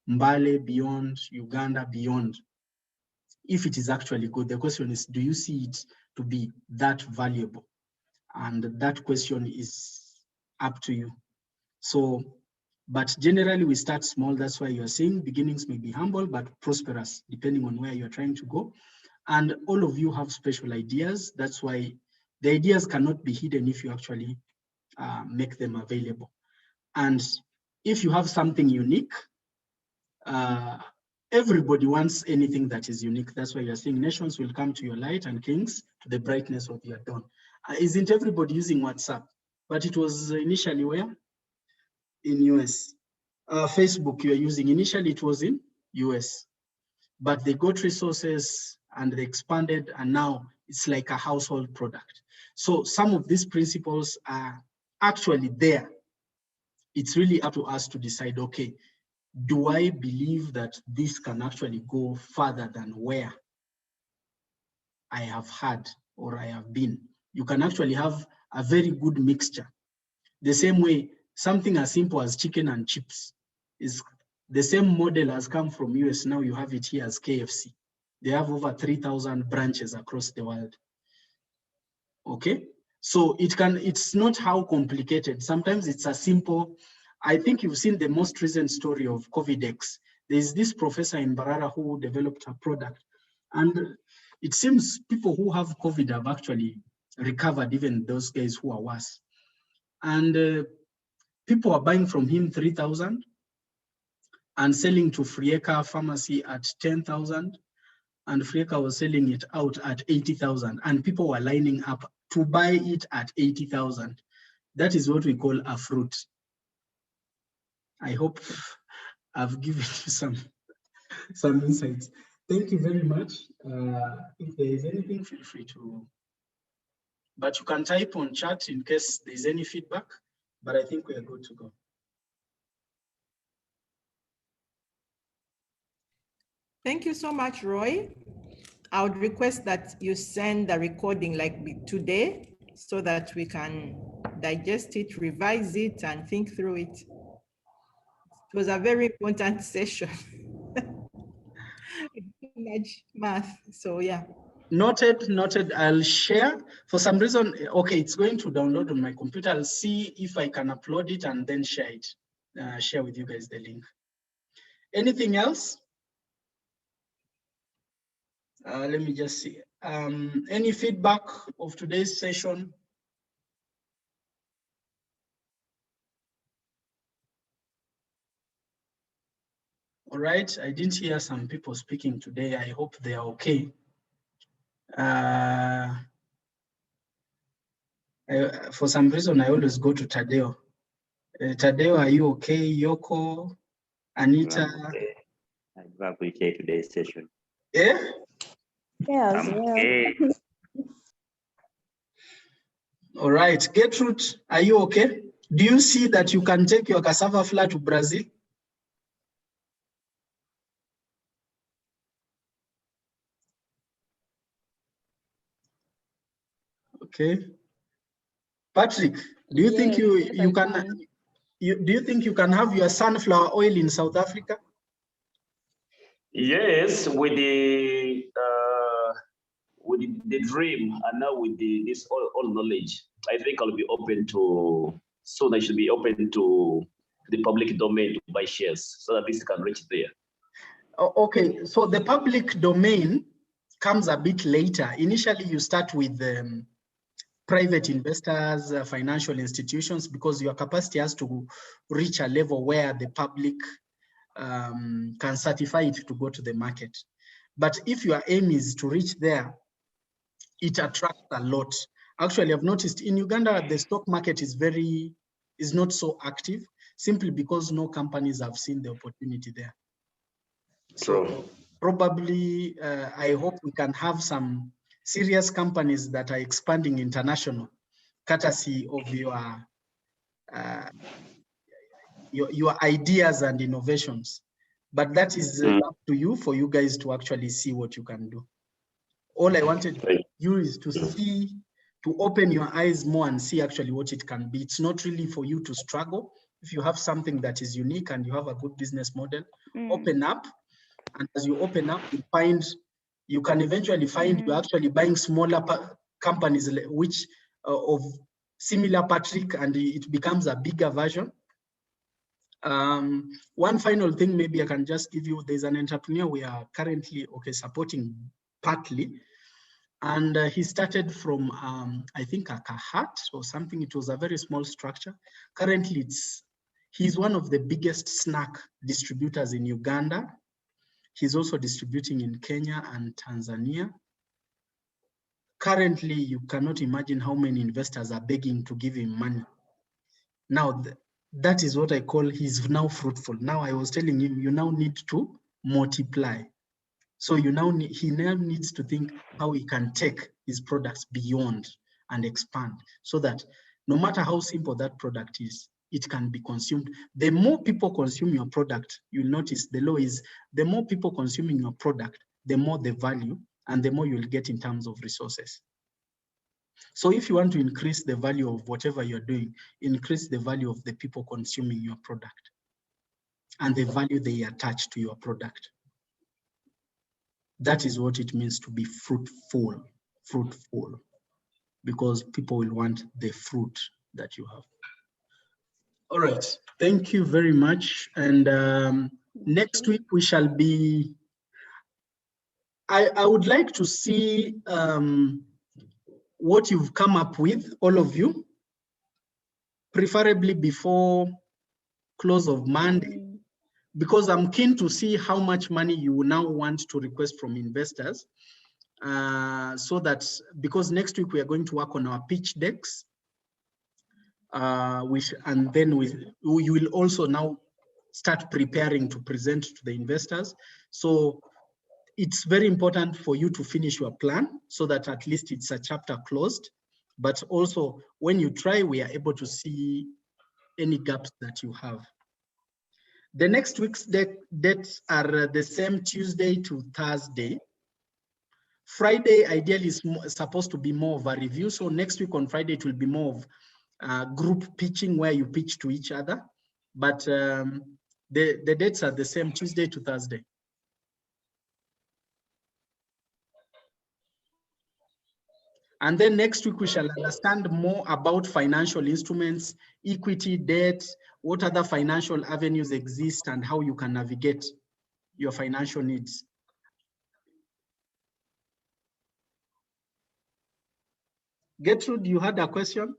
Speaker 1: Mbale, beyond, Uganda, beyond. If it is actually good, the question is, do you see it to be that valuable? And that question is up to you. So, but generally we start small. That's why you're saying beginnings may be humble, but prosperous, depending on where you're trying to go. And all of you have special ideas. That's why the ideas cannot be hidden if you actually make them available. And if you have something unique, everybody wants anything that is unique. That's why you're saying nations will come to your light and kings to the brightness of your dawn. Isn't everybody using WhatsApp? But it was initially where? In US. Facebook you're using, initially it was in US. But they got resources and they expanded, and now it's like a household product. So some of these principles are actually there. It's really up to us to decide, okay, do I believe that this can actually go further than where I have had or I have been? You can actually have a very good mixture. The same way, something as simple as chicken and chips is the same model has come from US. Now you have it here as KFC. They have over 3,000 branches across the world. Okay, so it's not how complicated. Sometimes it's a simple. I think you've seen the most recent story of COVID-X. There's this professor in Barara who developed a product, and it seems people who have COVID have actually recovered, even those guys who are worse. And people are buying from him 3,000 and selling to Frieka Pharmacy at 10,000, and Frieka was selling it out at 80,000, and people were lining up to buy it at 80,000. That is what we call a fruit. I hope I've given you some insights. Thank you very much. If there is anything, feel free to, but you can type on chat in case there's any feedback, but I think we are good to go.
Speaker 5: Thank you so much, Roy. I would request that you send the recording like today so that we can digest it, revise it, and think through it. It was a very important session. Math, so yeah.
Speaker 1: Noted. I'll share. For some reason, okay, it's going to download on my computer. I'll see if I can upload it and then share it. Share with you guys the link. Anything else? Let me just see. Any feedback of today's session? All right, I didn't hear some people speaking today. I hope they are okay. For some reason, I always go to Tadeo. Tadeo, are you okay? Yoko, Anita?
Speaker 6: I'm okay today's session.
Speaker 1: Yeah?
Speaker 7: Yeah,
Speaker 6: I'm okay.
Speaker 1: All right, Gertrude, are you okay? Do you see that you can take your cassava flour to Brazil? Okay. Patrick, do you think you can have your sunflower oil in South Africa?
Speaker 4: Yes, with the dream, and now with this all knowledge, I think I'll be open to, soon I should be open to the public domain to buy shares so that this can reach there.
Speaker 1: Okay, so the public domain comes a bit later. Initially, you start with private investors, financial institutions, because your capacity has to reach a level where the public can certify it to go to the market. But if your aim is to reach there, it attracts a lot. Actually, I've noticed in Uganda, the stock market is not so active, simply because no companies have seen the opportunity there. So probably, I hope we can have some serious companies that are expanding international, courtesy of your ideas and innovations. But that is up to you, for you guys to actually see what you can do. All I wanted you is to see, to open your eyes more and see actually what it can be. It's not really for you to struggle. if you have something that is unique and you have a good business model, open up. And as you open up, you can eventually find you're actually buying smaller companies which of similar Patrick, and it becomes a bigger version. One final thing, maybe I can just give you, there's an entrepreneur we are currently supporting partly, and he started from I think a hut or something. It was a very small structure. Currently he's one of the biggest snack distributors in Uganda. He's also distributing in Kenya and Tanzania. Currently, you cannot imagine how many investors are begging to give him money. Now, that is what I call he's now fruitful. Now, I was telling him, you now need to multiply. So he now needs to think how he can take his products beyond and expand, so that no matter how simple that product is, it can be consumed. The more people consume your product, you'll notice the law is the more people consuming your product, the more the value and the more you'll get in terms of resources. So if you want to increase the value of whatever you're doing, increase the value of the people consuming your product and the value they attach to your product. That is what it means to be fruitful, because people will want the fruit that you have. All right, thank you very much. And next week we shall be, I would like to see what you've come up with, all of you, preferably before close of Monday, because I'm keen to see how much money you will now want to request from investors. So that, because next week we are going to work on our pitch decks, and then you will also now start preparing to present to the investors. So it's very important for you to finish your plan so that at least it's a chapter closed. But also when you try, we are able to see any gaps that you have. The next week's dates are the same, Tuesday to Thursday. Friday ideally is supposed to be more of a review. So next week on Friday, it will be more of group pitching where you pitch to each other. But the dates are the same, Tuesday to Thursday. And then next week, we shall understand more about financial instruments, equity, debt, what other financial avenues exist, and how you can navigate your financial needs. Gertrude, you had a question?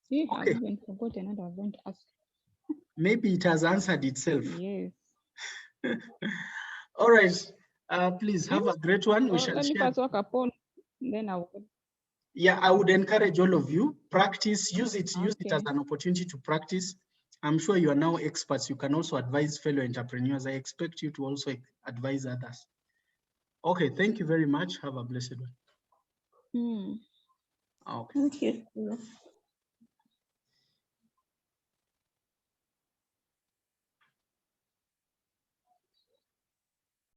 Speaker 2: See, okay. I've even forgotten what I was going to ask.
Speaker 1: Maybe it has answered itself.
Speaker 2: Yes.
Speaker 1: All right. Please have a great one. We shall
Speaker 2: let me first work upon, then I will.
Speaker 1: Yeah, I would encourage all of you, practice, use it as an opportunity to practice. I'm sure you are now experts. You can also advise fellow entrepreneurs. I expect you to also advise others. Okay, thank you very much. Have a blessed one.
Speaker 2: Mm.
Speaker 1: Okay.
Speaker 7: Thank you.